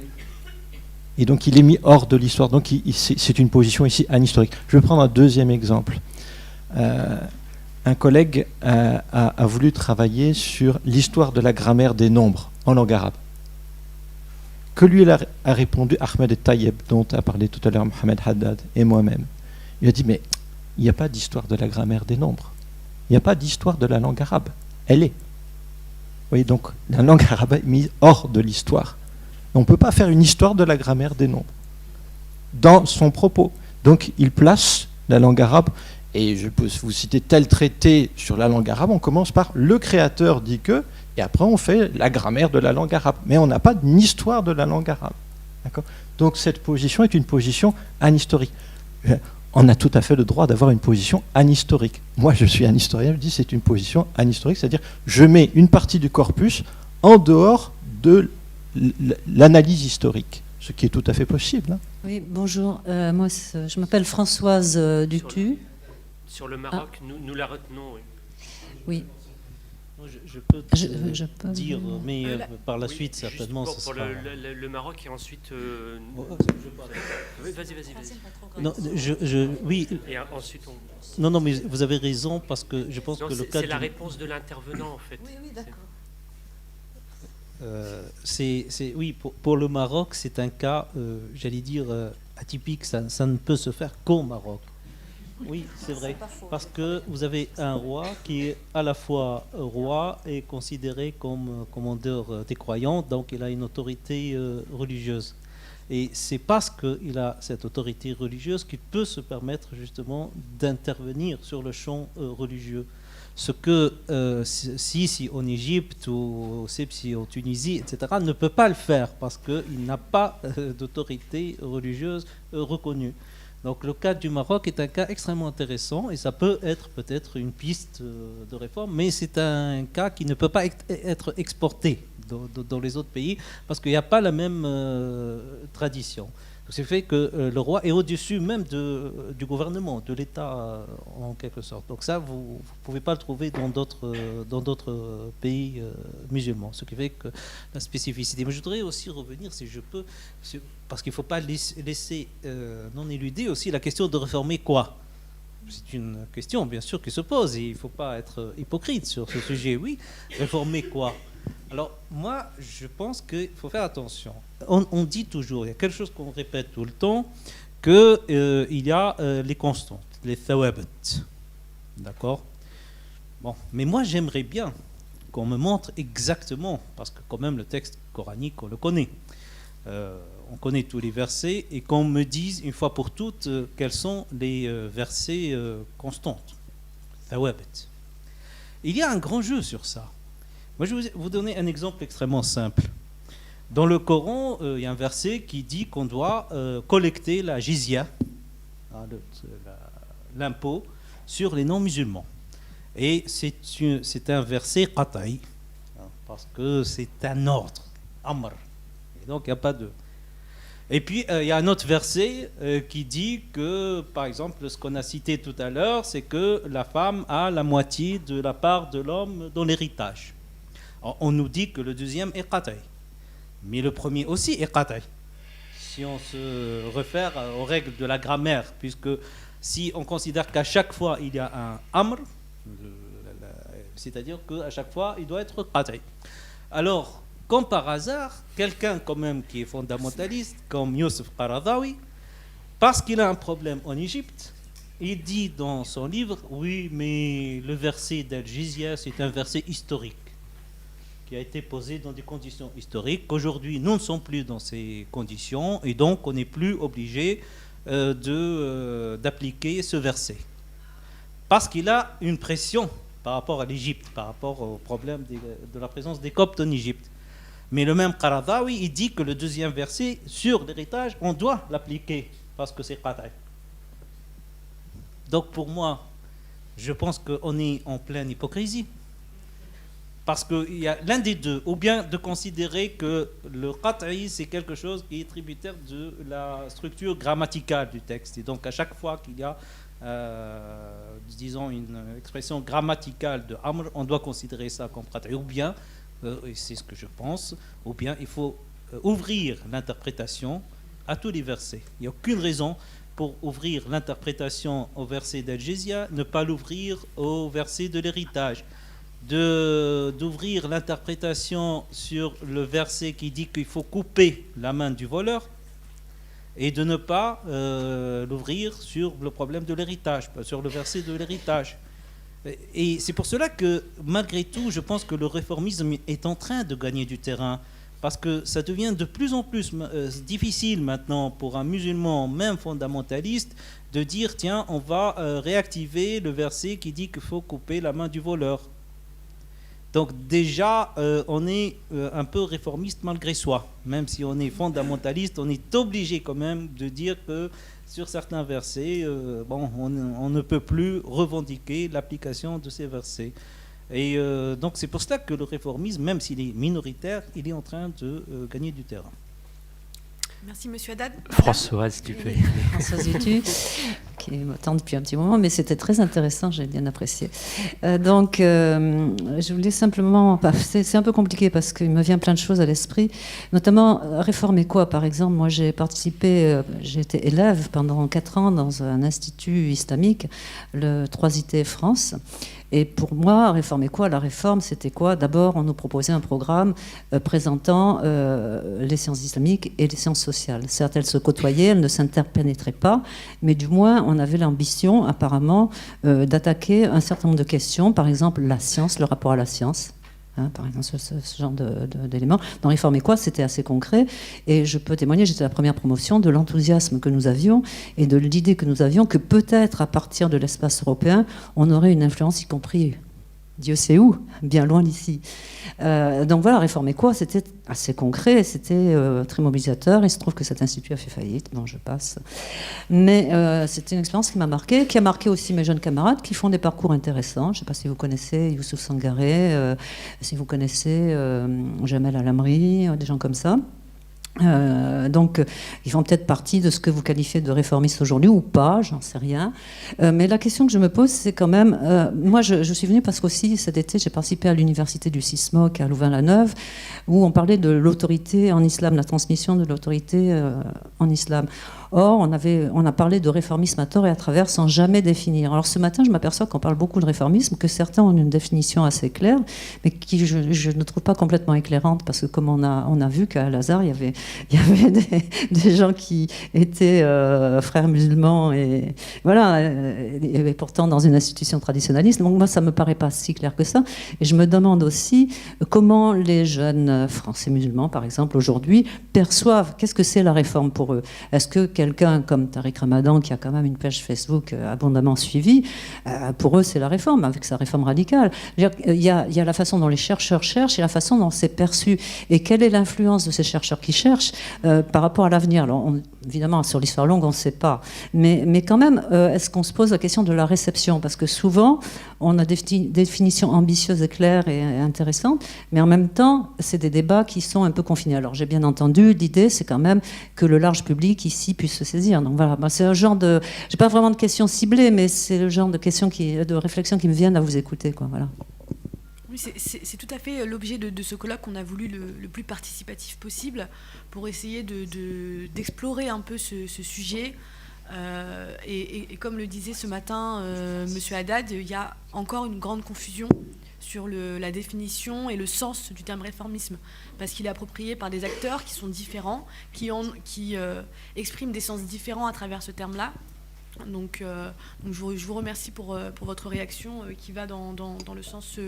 Et donc, il est mis hors de l'histoire. Donc, c'est une position ici anhistorique. Je vais prendre un deuxième exemple. Un collègue a voulu travailler sur l'histoire de la grammaire des nombres en langue arabe. Que lui a répondu Ahmed Tayeb, dont a parlé tout à l'heure Mohamed Haddad et moi-même. Il a dit, mais il n'y a pas d'histoire de la grammaire des nombres. Il n'y a pas d'histoire de la langue arabe. Elle est. Oui, donc la langue arabe est mise hors de l'histoire. On ne peut pas faire une histoire de la grammaire des nombres dans son propos. Donc il place la langue arabe, et je peux vous citer tel traité sur la langue arabe, on commence par le créateur dit que, et après on fait la grammaire de la langue arabe. Mais on n'a pas une histoire de la langue arabe. D'accord ? Donc cette position est une position anhistorique. On a tout à fait le droit d'avoir une position anhistorique. Moi, je suis un historien, je dis c'est une position anhistorique, c'est-à-dire je mets une partie du corpus en dehors de l'analyse historique, ce qui est tout à fait possible. Hein. Oui, bonjour. Moi, je m'appelle Françoise Dutu. Sur le Maroc, nous la retenons. Oui. Je peux je peux dire, mais par la suite, certainement, pour ce sera... le Maroc et ensuite... Vas-y. Non, oui. Et ensuite on... Non, mais vous avez raison, parce que je pense que le cas... C'est la réponse de l'intervenant, en fait. Oui, d'accord. Oui, pour le Maroc, c'est un cas, j'allais dire, atypique. Ça ne peut se faire qu'au Maroc. Oui, c'est vrai, parce que vous avez un roi qui est à la fois roi et considéré comme commandeur des croyants, donc il a une autorité religieuse. Et c'est parce qu'il a cette autorité religieuse qu'il peut se permettre justement d'intervenir sur le champ religieux. Ce que Sisi en Égypte ou Sepsi en Tunisie, etc., ne peut pas le faire parce qu'il n'a pas d'autorité religieuse reconnue. Donc le cas du Maroc est un cas extrêmement intéressant et ça peut être peut-être une piste de réforme, mais c'est un cas qui ne peut pas être exporté dans les autres pays parce qu'il n'y a pas la même tradition. C'est fait que le roi est au-dessus même du gouvernement, de l'État en quelque sorte. Donc ça, vous ne pouvez pas le trouver dans d'autres pays musulmans. Ce qui fait que la spécificité. Mais je voudrais aussi revenir, si je peux, parce qu'il ne faut pas laisser non éluder aussi la question de réformer quoi. C'est une question, bien sûr, qui se pose et il ne faut pas être hypocrite sur ce sujet. Oui, réformer quoi? Alors, moi, je pense qu'il faut faire attention. On dit toujours, il y a quelque chose qu'on répète tout le temps, qu'il y a les constantes, les thawabit. D'accord? Bon, mais moi, j'aimerais bien qu'on me montre exactement, parce que quand même, le texte coranique, on le connaît. On connaît tous les versets, et qu'on me dise, une fois pour toutes, quels sont les versets constantes, thawabit. Il y a un grand jeu sur ça. Moi, je vais vous donner un exemple extrêmement simple. Dans le Coran, il y a un verset qui dit qu'on doit collecter la jizya, l'impôt, sur les non-musulmans. Et c'est un verset qata'i, parce que c'est un ordre, amr. Et donc, il n'y a pas de... Et puis, il y a un autre verset qui dit que, par exemple, ce qu'on a cité tout à l'heure, c'est que la femme a la moitié de la part de l'homme dans l'héritage. On nous dit que le deuxième est qata'i, mais le premier aussi est qata'i. Si on se réfère aux règles de la grammaire, puisque si on considère qu'à chaque fois il y a un amr, c'est-à-dire qu'à chaque fois il doit être qata'i. Alors, comme par hasard, quelqu'un quand même qui est fondamentaliste, comme Youssef Qaradawi, parce qu'il a un problème en Égypte, il dit dans son livre, oui, mais le verset d'Al-Jizya, c'est un verset historique, qui a été posé dans des conditions historiques. Aujourd'hui, nous ne sommes plus dans ces conditions et donc on n'est plus obligé d'appliquer ce verset. Parce qu'il a une pression par rapport à l'Égypte, par rapport au problème de la présence des Coptes en Égypte. Mais le même Qaradawi, il dit que le deuxième verset sur l'héritage, on doit l'appliquer parce que c'est qata'i. Donc pour moi, je pense qu'on est en pleine hypocrisie. Parce qu'il y a l'un des deux, ou bien de considérer que le qat'i, c'est quelque chose qui est tributaire de la structure grammaticale du texte. Et donc à chaque fois qu'il y a, disons, une expression grammaticale de amr, on doit considérer ça comme qat'i. Ou bien, et c'est ce que je pense, ou bien il faut ouvrir l'interprétation à tous les versets. Il n'y a aucune raison pour ouvrir l'interprétation au verset d'Al-Jizya, ne pas l'ouvrir au verset de l'héritage. D'ouvrir l'interprétation sur le verset qui dit qu'il faut couper la main du voleur et de ne pas l'ouvrir sur le problème de l'héritage, sur le verset de l'héritage. Et c'est pour cela que, malgré tout, je pense que le réformisme est en train de gagner du terrain, parce que ça devient de plus en plus difficile maintenant pour un musulman, même fondamentaliste, de dire, tiens, on va réactiver le verset qui dit qu'il faut couper la main du voleur. Donc déjà, on est un peu réformiste malgré soi. Même si on est fondamentaliste, on est obligé quand même de dire que sur certains versets, on ne peut plus revendiquer l'application de ces versets. Et donc c'est pour cela que le réformisme, même s'il est minoritaire, il est en train de gagner du terrain. Merci Monsieur Haddad. Françoise Dupé. Françoise Dupé, qui m'attend depuis un petit moment, mais c'était très intéressant, j'ai bien apprécié. Donc, je voulais simplement... C'est un peu compliqué parce qu'il me vient plein de choses à l'esprit, notamment réformer quoi, par exemple. Moi, j'ai participé, j'ai été élève pendant 4 ans dans un institut islamique, le 3IT France. Et pour moi, réformer quoi? La réforme, c'était quoi? D'abord, on nous proposait un programme présentant les sciences islamiques et les sciences sociales. Certes, elles se côtoyaient, elles ne s'interpénétraient pas, mais du moins, on avait l'ambition, apparemment, d'attaquer un certain nombre de questions. Par exemple, la science, le rapport à la science. par exemple, ce genre d'éléments. Dans Réformer quoi, c'était assez concret. Et je peux témoigner, j'étais la première promotion, de l'enthousiasme que nous avions et de l'idée que nous avions que peut-être, à partir de l'espace européen, on aurait une influence, y compris Dieu sait où, bien loin d'ici. Donc voilà, Réformer quoi, c'était assez concret, c'était très mobilisateur. Il se trouve que cet institut a fait faillite, bon, je passe. Mais c'était une expérience qui m'a marquée, qui a marqué aussi mes jeunes camarades qui font des parcours intéressants. Je ne sais pas si vous connaissez Youssouf Sangaré, si vous connaissez Jamel Alamri, des gens comme ça. Donc, ils font peut-être partie de ce que vous qualifiez de réformistes aujourd'hui ou pas, j'en sais rien. Mais la question que je me pose, c'est quand même... moi, je suis venue parce qu'aussi, cet été, j'ai participé à l'université du CISMOC à Louvain-la-Neuve, où on parlait de l'autorité en islam, la transmission de l'autorité en islam. Or, on a parlé de réformisme à tort et à travers sans jamais définir. Alors ce matin, je m'aperçois qu'on parle beaucoup de réformisme, que certains ont une définition assez claire, mais qui je ne trouve pas complètement éclairante, parce que comme on a vu qu'à Al-Azhar, il y avait des gens qui étaient frères musulmans et voilà, et pourtant dans une institution traditionnaliste. Donc moi, ça me paraît pas si clair que ça. Et je me demande aussi comment les jeunes français musulmans, par exemple, aujourd'hui, perçoivent qu'est-ce que c'est la réforme pour eux. Est-ce que quelqu'un comme Tariq Ramadan, qui a quand même une page Facebook abondamment suivie, pour eux, c'est la réforme, avec sa réforme radicale. Il y a la façon dont les chercheurs cherchent et la façon dont c'est perçu. Et quelle est l'influence de ces chercheurs qui cherchent par rapport à l'avenir? Alors, évidemment, sur l'histoire longue, on ne sait pas. Mais quand même, est-ce qu'on se pose la question de la réception? Parce que souvent, on a des définitions ambitieuses et claires et intéressantes, mais en même temps, c'est des débats qui sont un peu confinés. Alors, j'ai bien entendu, l'idée, c'est quand même que le large public, ici, puisse se saisir. Donc voilà, c'est un genre de... J'ai pas vraiment de questions ciblées, mais c'est le genre de questions de réflexion qui me viennent à vous écouter, quoi. Voilà. Oui, c'est tout à fait l'objet de ce colloque qu'on a voulu le plus participatif possible pour essayer d'explorer un peu ce sujet. Et comme le disait ce matin Monsieur Haddad, il y a encore une grande confusion sur la définition et le sens du terme réformisme, parce qu'il est approprié par des acteurs qui sont différents, qui expriment des sens différents à travers ce terme-là. Donc je vous remercie pour votre réaction qui va dans le sens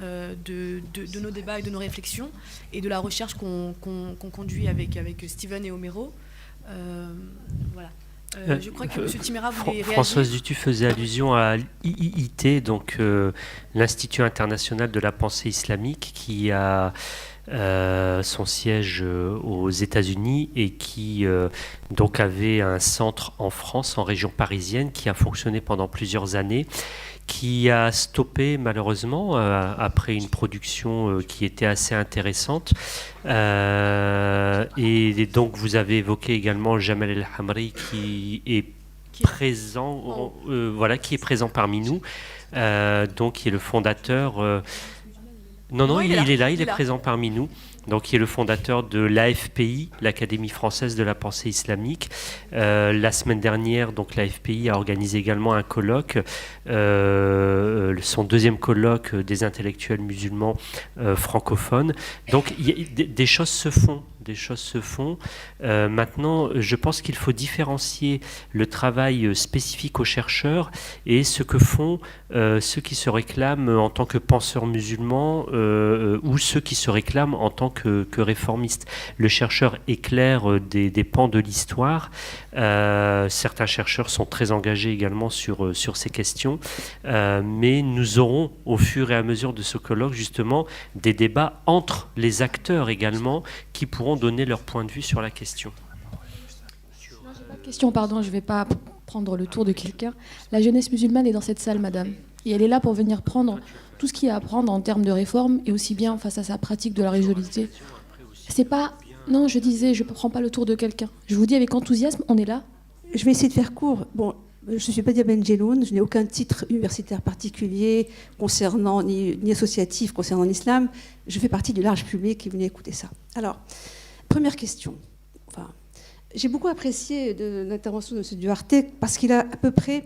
de nos débats et de nos réflexions et de la recherche qu'on conduit avec Steven et Homero. Voilà. Je crois que M. Timera voulait réagir. Françoise Dutu faisait allusion à l'IIT, donc l'Institut international de la pensée islamique, qui a son siège aux États-Unis et qui donc avait un centre en France, en région parisienne, qui a fonctionné pendant plusieurs années, qui a stoppé malheureusement après une production qui était assez intéressante. Et donc vous avez évoqué également Jamel El-Hamri qui est présent, qui est présent parmi nous, donc qui est le fondateur. Non, il est là, il est présent parmi nous. Donc, il est le fondateur de l'AFPI, l'Académie française de la pensée islamique. La semaine dernière, donc l'AFPI a organisé également un colloque, son deuxième colloque des intellectuels musulmans francophones. Donc, des choses se font. Maintenant, je pense qu'il faut différencier le travail spécifique aux chercheurs et ce que font ceux qui se réclament en tant que penseurs musulmans ou ceux qui se réclament en tant que réformistes. Le chercheur éclaire des pans de l'histoire. Certains chercheurs sont très engagés également sur ces questions. Mais nous aurons, au fur et à mesure de ce colloque, justement, des débats entre les acteurs également qui pourront donner leur point de vue sur la question. Non, j'ai pas de question, pardon, je ne vais pas prendre le tour de quelqu'un. La jeunesse musulmane est dans cette salle, madame. Et elle est là pour venir prendre tout ce qu'il y a à prendre en termes de réforme et aussi bien face à sa pratique de la religiosité. C'est pas... Non, je disais, je ne prends pas le tour de quelqu'un. Je vous dis avec enthousiasme, on est là. Je vais essayer de faire court. Bon, je ne suis pas Diaben Jeloun, je n'ai aucun titre universitaire particulier concernant, ni associatif concernant l'islam. Je fais partie du large public qui venait écouter ça. Alors, première question. Enfin, j'ai beaucoup apprécié l'intervention de M. Duarte parce qu'il a à peu près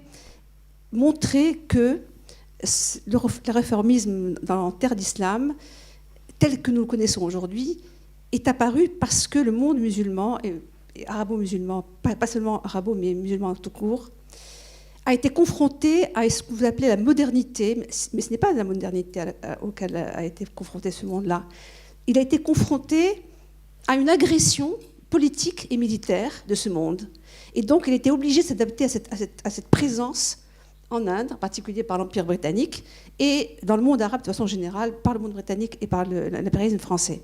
montré que le réformisme dans la terre d'islam, tel que nous le connaissons aujourd'hui, est apparu parce que le monde musulman, et arabo-musulman, pas seulement arabo, mais musulman tout court, a été confronté à ce que vous appelez la modernité, mais ce n'est pas la modernité auquel a été confronté ce monde-là. Il a été confronté à une agression politique et militaire de ce monde. Et donc, il était obligé de s'adapter à cette présence en Inde, en particulier par l'Empire britannique, et dans le monde arabe de façon générale, par le monde britannique et par l'impérialisme français.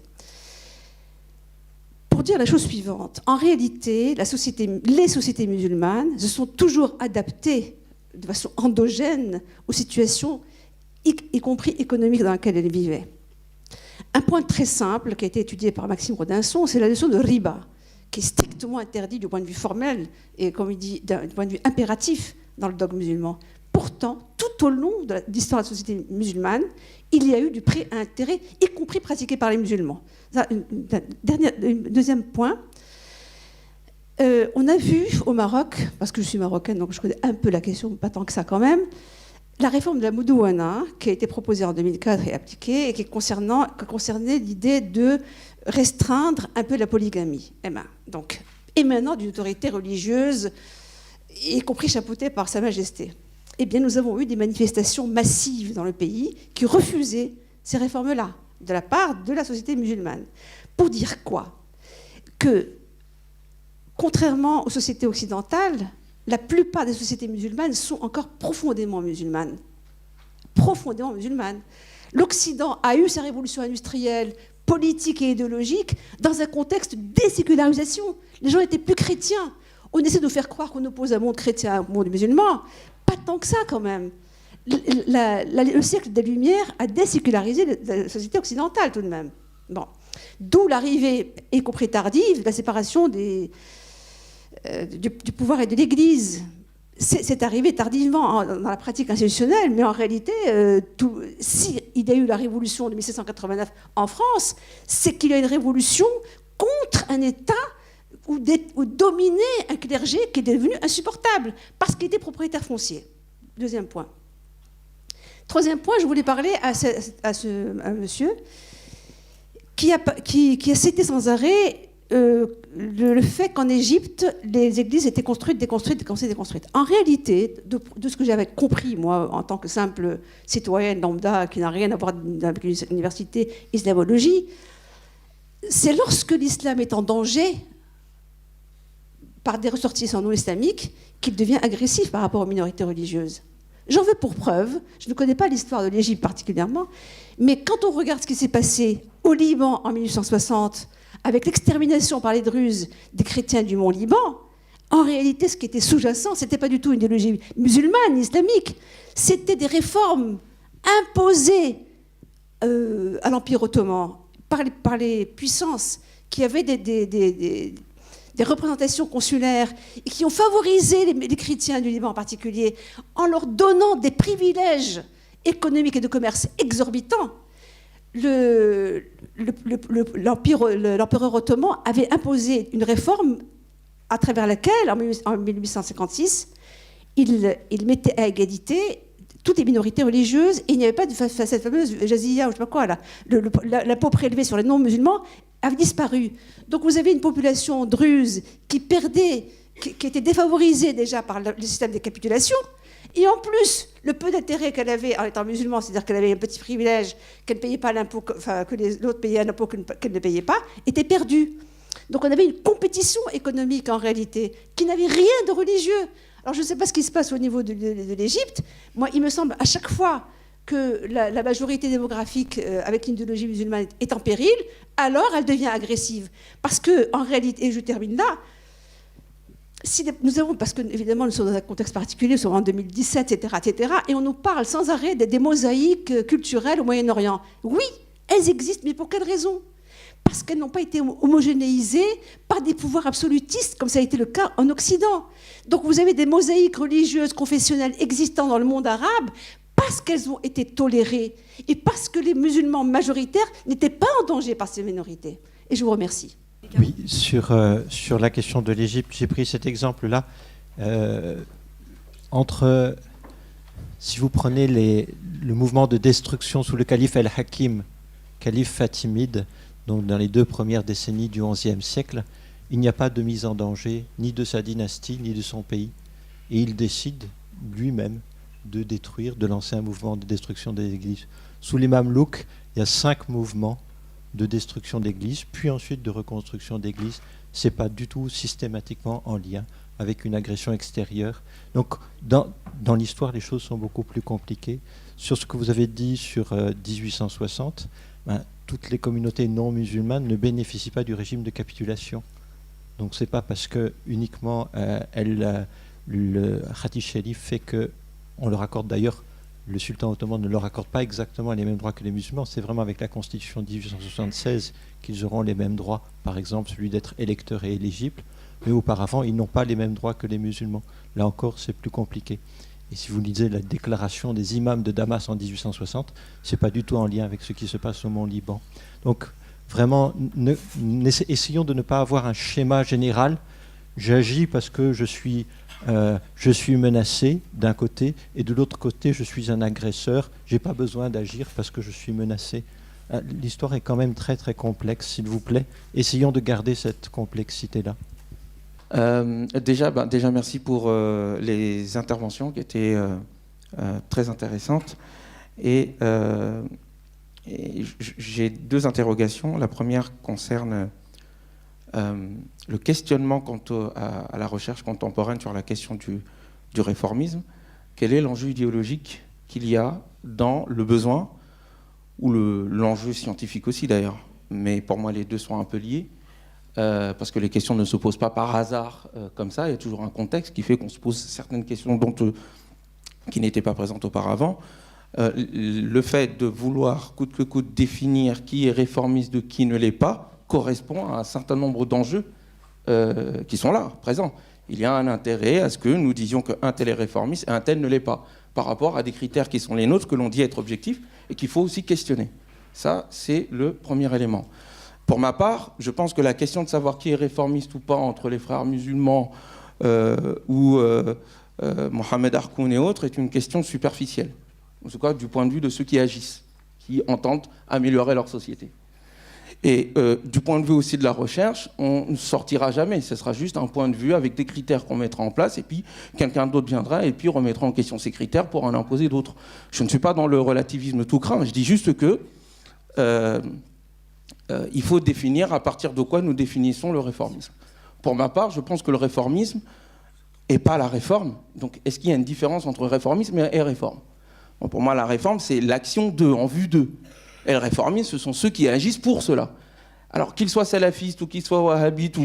Pour dire la chose suivante, en réalité, les sociétés musulmanes se sont toujours adaptées de façon endogène aux situations, y compris économiques, dans lesquelles elles vivaient. Un point très simple qui a été étudié par Maxime Rodinson, c'est la notion de riba, qui est strictement interdit du point de vue formel et, comme il dit, du point de vue impératif dans le dogme musulman. Pourtant, tout au long de l'histoire de la société musulmane, il y a eu du prêt à intérêt, y compris pratiqué par les musulmans. Deuxième point, on a vu au Maroc, parce que je suis marocaine, donc je connais un peu la question, pas tant que ça quand même, la réforme de la Moudouana, qui a été proposée en 2004 et appliquée, et qui concernait l'idée de restreindre un peu la polygamie. Donc, émanant d'une autorité religieuse, y compris chapeautée par Sa Majesté. Eh bien, nous avons eu des manifestations massives dans le pays qui refusaient ces réformes-là, de la part de la société musulmane. Pour dire quoi? Que, contrairement aux sociétés occidentales, la plupart des sociétés musulmanes sont encore profondément musulmanes. Profondément musulmanes. L'Occident a eu sa révolution industrielle, politique et idéologique dans un contexte de désécularisation. Les gens étaient plus chrétiens. On essaie de nous faire croire qu'on oppose un monde chrétien à un monde musulman. Pas tant que ça, quand même. Le siècle des Lumières a désécularisé la société occidentale, tout de même. Bon. D'où l'arrivée, y compris tardive, de la séparation du pouvoir et de l'Église. C'est arrivé tardivement dans la pratique institutionnelle, mais en réalité, s'il y a eu la révolution de 1789 en France, c'est qu'il y a une révolution contre un État où dominait un clergé qui est devenu insupportable, parce qu'il était propriétaire foncier. Deuxième point. Troisième point, je voulais parler à un monsieur qui a cité sans arrêt le fait qu'en Égypte, les églises étaient construites, déconstruites. En réalité, de ce que j'avais compris, moi, en tant que simple citoyenne lambda, qui n'a rien à voir avec l'université islamologie, c'est lorsque l'islam est en danger par des ressortissants non islamiques qu'il devient agressif par rapport aux minorités religieuses. J'en veux pour preuve, je ne connais pas l'histoire de l'Égypte particulièrement, mais quand on regarde ce qui s'est passé au Liban en 1860, avec l'extermination par les Druzes des chrétiens du Mont Liban, en réalité, ce qui était sous-jacent, ce n'était pas du tout une idéologie musulmane, islamique, c'était des réformes imposées à l'Empire ottoman par les puissances qui avaient des représentations consulaires et qui ont favorisé les chrétiens du Liban en particulier en leur donnant des privilèges économiques et de commerce exorbitants. L'empereur ottoman avait imposé une réforme à travers laquelle, en 1856, il mettait à égalité toutes les minorités religieuses, et il n'y avait pas de cette fameuse jazia, ou je ne sais pas quoi, l'impôt prélevé sur les non-musulmans avait disparu. Donc vous avez une population druze qui perdait, qui était défavorisée déjà par le système des capitulations, et en plus, le peu d'intérêt qu'elle avait en étant musulmane, c'est-à-dire qu'elle avait un petit privilège, qu'elle ne payait pas l'impôt, enfin, que les autres payaient un impôt qu'elle ne payait pas, était perdu. Donc on avait une compétition économique en réalité, qui n'avait rien de religieux. Alors je ne sais pas ce qui se passe au niveau de l'Égypte. Moi, il me semble à chaque fois que la majorité démographique avec une idéologie musulmane est en péril, alors elle devient agressive. Parce qu'en réalité, et je termine là, parce que évidemment nous sommes dans un contexte particulier, nous sommes en 2017, etc., et on nous parle sans arrêt des mosaïques culturelles au Moyen-Orient. Oui, elles existent, mais pour quelle raison ? Parce qu'elles n'ont pas été homogénéisées par des pouvoirs absolutistes, comme ça a été le cas en Occident. Donc vous avez des mosaïques religieuses, confessionnelles existant dans le monde arabe, parce qu'elles ont été tolérées, et parce que les musulmans majoritaires n'étaient pas en danger par ces minorités. Et je vous remercie. Oui, sur la question de l'Égypte, j'ai pris cet exemple-là. Si vous prenez le mouvement de destruction sous le calife El-Hakim, calife fatimide, donc dans les 2 premières décennies du XIe siècle, il n'y a pas de mise en danger ni de sa dynastie ni de son pays. Et il décide, lui-même de détruire, de lancer un mouvement de destruction des églises. Sous les Mamelouks, il y a 5 mouvements de destruction d'églises, puis ensuite de reconstruction d'églises. Ce n'est pas du tout systématiquement en lien avec une agression extérieure. Donc, dans l'histoire, les choses sont beaucoup plus compliquées. Sur ce que vous avez dit sur 1860, toutes les communautés non musulmanes ne bénéficient pas du régime de capitulation. Donc, ce n'est pas parce que uniquement le Khatib Sharif fait que on leur accorde d'ailleurs, le sultan ottoman ne leur accorde pas exactement les mêmes droits que les musulmans, c'est vraiment avec la constitution de 1876 qu'ils auront les mêmes droits, par exemple celui d'être électeur et éligible, mais auparavant ils n'ont pas les mêmes droits que les musulmans. Là encore c'est plus compliqué. Et si vous lisez la déclaration des imams de Damas en 1860, c'est pas du tout en lien avec ce qui se passe au Mont Liban. Donc vraiment, essayons de ne pas avoir un schéma général. J'agis parce que je suis menacé d'un côté, et de l'autre côté, je suis un agresseur. Je n'ai pas besoin d'agir parce que je suis menacé. L'histoire est quand même très très complexe, s'il vous plaît. Essayons de garder cette complexité-là. Déjà, merci pour les interventions qui étaient très intéressantes. Et j'ai 2 interrogations. La première concerne le questionnement quant à la recherche contemporaine sur la question du réformisme. Quel est l'enjeu idéologique qu'il y a dans le besoin, ou l'enjeu scientifique aussi d'ailleurs, mais pour moi les deux sont un peu liés, parce que les questions ne se posent pas par hasard comme ça, il y a toujours un contexte qui fait qu'on se pose certaines questions qui n'étaient pas présentes auparavant. Le fait de vouloir coûte que coûte définir qui est réformiste de qui ne l'est pas correspond à un certain nombre d'enjeux qui sont là, présents. Il y a un intérêt à ce que nous disions qu'un tel est réformiste et un tel ne l'est pas, par rapport à des critères qui sont les nôtres, que l'on dit être objectifs, et qu'il faut aussi questionner. Ça, c'est le premier élément. Pour ma part, je pense que la question de savoir qui est réformiste ou pas entre les frères musulmans ou Mohamed Harkoun et autres est une question superficielle. En tout cas, du point de vue de ceux qui agissent, qui entendent améliorer leur société. Et du point de vue aussi de la recherche, on ne sortira jamais. Ce sera juste un point de vue avec des critères qu'on mettra en place, et puis quelqu'un d'autre viendra et puis remettra en question ces critères pour en imposer d'autres. Je ne suis pas dans le relativisme tout craint. Je dis juste que il faut définir à partir de quoi nous définissons le réformisme. Pour ma part, je pense que le réformisme n'est pas la réforme. Donc, est-ce qu'il y a une différence entre réformisme et réforme ? Bon, pour moi, la réforme, c'est l'action d'eux, en vue d'eux. Et les réformistes, ce sont ceux qui agissent pour cela. Alors qu'ils soient salafistes ou qu'ils soient wahhabites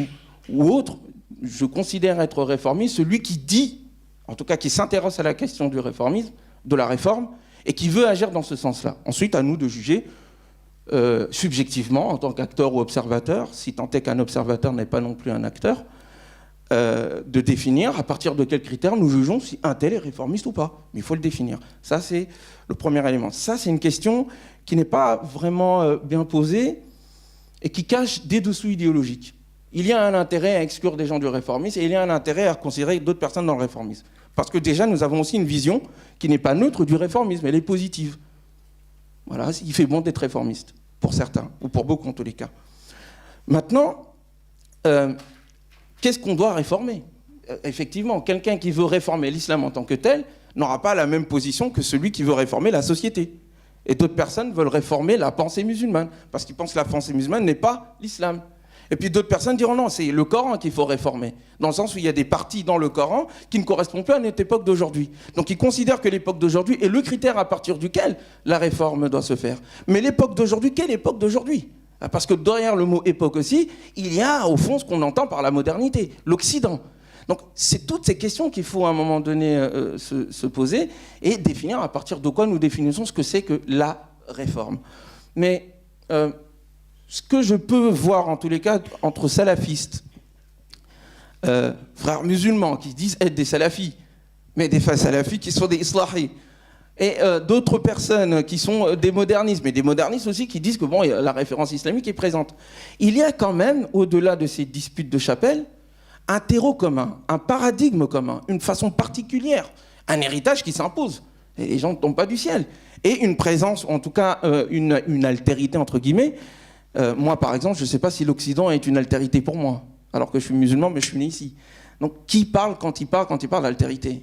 ou autres, je considère être réformiste celui qui dit, en tout cas qui s'intéresse à la question du réformisme, de la réforme, et qui veut agir dans ce sens-là. Ensuite, à nous de juger subjectivement, en tant qu'acteur ou observateur, si tant est qu'un observateur n'est pas non plus un acteur, de définir à partir de quels critères nous jugeons si un tel est réformiste ou pas. Mais il faut le définir. Ça, c'est le premier élément. Ça, c'est une question qui n'est pas vraiment bien posée et qui cache des dessous idéologiques. Il y a un intérêt à exclure des gens du réformisme et il y a un intérêt à considérer d'autres personnes dans le réformisme. Parce que déjà, nous avons aussi une vision qui n'est pas neutre du réformisme, elle est positive. Voilà, il fait bon d'être réformiste, pour certains, ou pour beaucoup en tous les cas. Maintenant, qu'est-ce qu'on doit réformer ? Effectivement, quelqu'un qui veut réformer l'islam en tant que tel n'aura pas la même position que celui qui veut réformer la société. Et d'autres personnes veulent réformer la pensée musulmane, parce qu'ils pensent que la pensée musulmane n'est pas l'islam. Et puis d'autres personnes diront non, c'est le Coran qu'il faut réformer, dans le sens où il y a des parties dans le Coran qui ne correspondent plus à notre époque d'aujourd'hui. Donc ils considèrent que l'époque d'aujourd'hui est le critère à partir duquel la réforme doit se faire. Mais l'époque d'aujourd'hui, quelle époque d'aujourd'hui ? Parce que derrière le mot époque aussi, il y a au fond ce qu'on entend par la modernité, l'Occident. Donc c'est toutes ces questions qu'il faut à un moment donné se poser et définir à partir de quoi nous définissons ce que c'est que la réforme. Mais ce que je peux voir en tous les cas entre salafistes, frères musulmans qui disent être des salafis, mais des salafis qui sont des islahis, et d'autres personnes qui sont des modernistes, mais des modernistes aussi qui disent que bon, la référence islamique est présente. Il y a quand même, au-delà de ces disputes de chapelle, un terreau commun, un paradigme commun, une façon particulière, un héritage qui s'impose. Et les gens ne tombent pas du ciel. Et une présence, en tout cas une altérité entre guillemets. Moi, par exemple, je ne sais pas si l'Occident est une altérité pour moi, alors que je suis musulman, mais je suis né ici. Donc, qui parle quand il parle d'altérité ?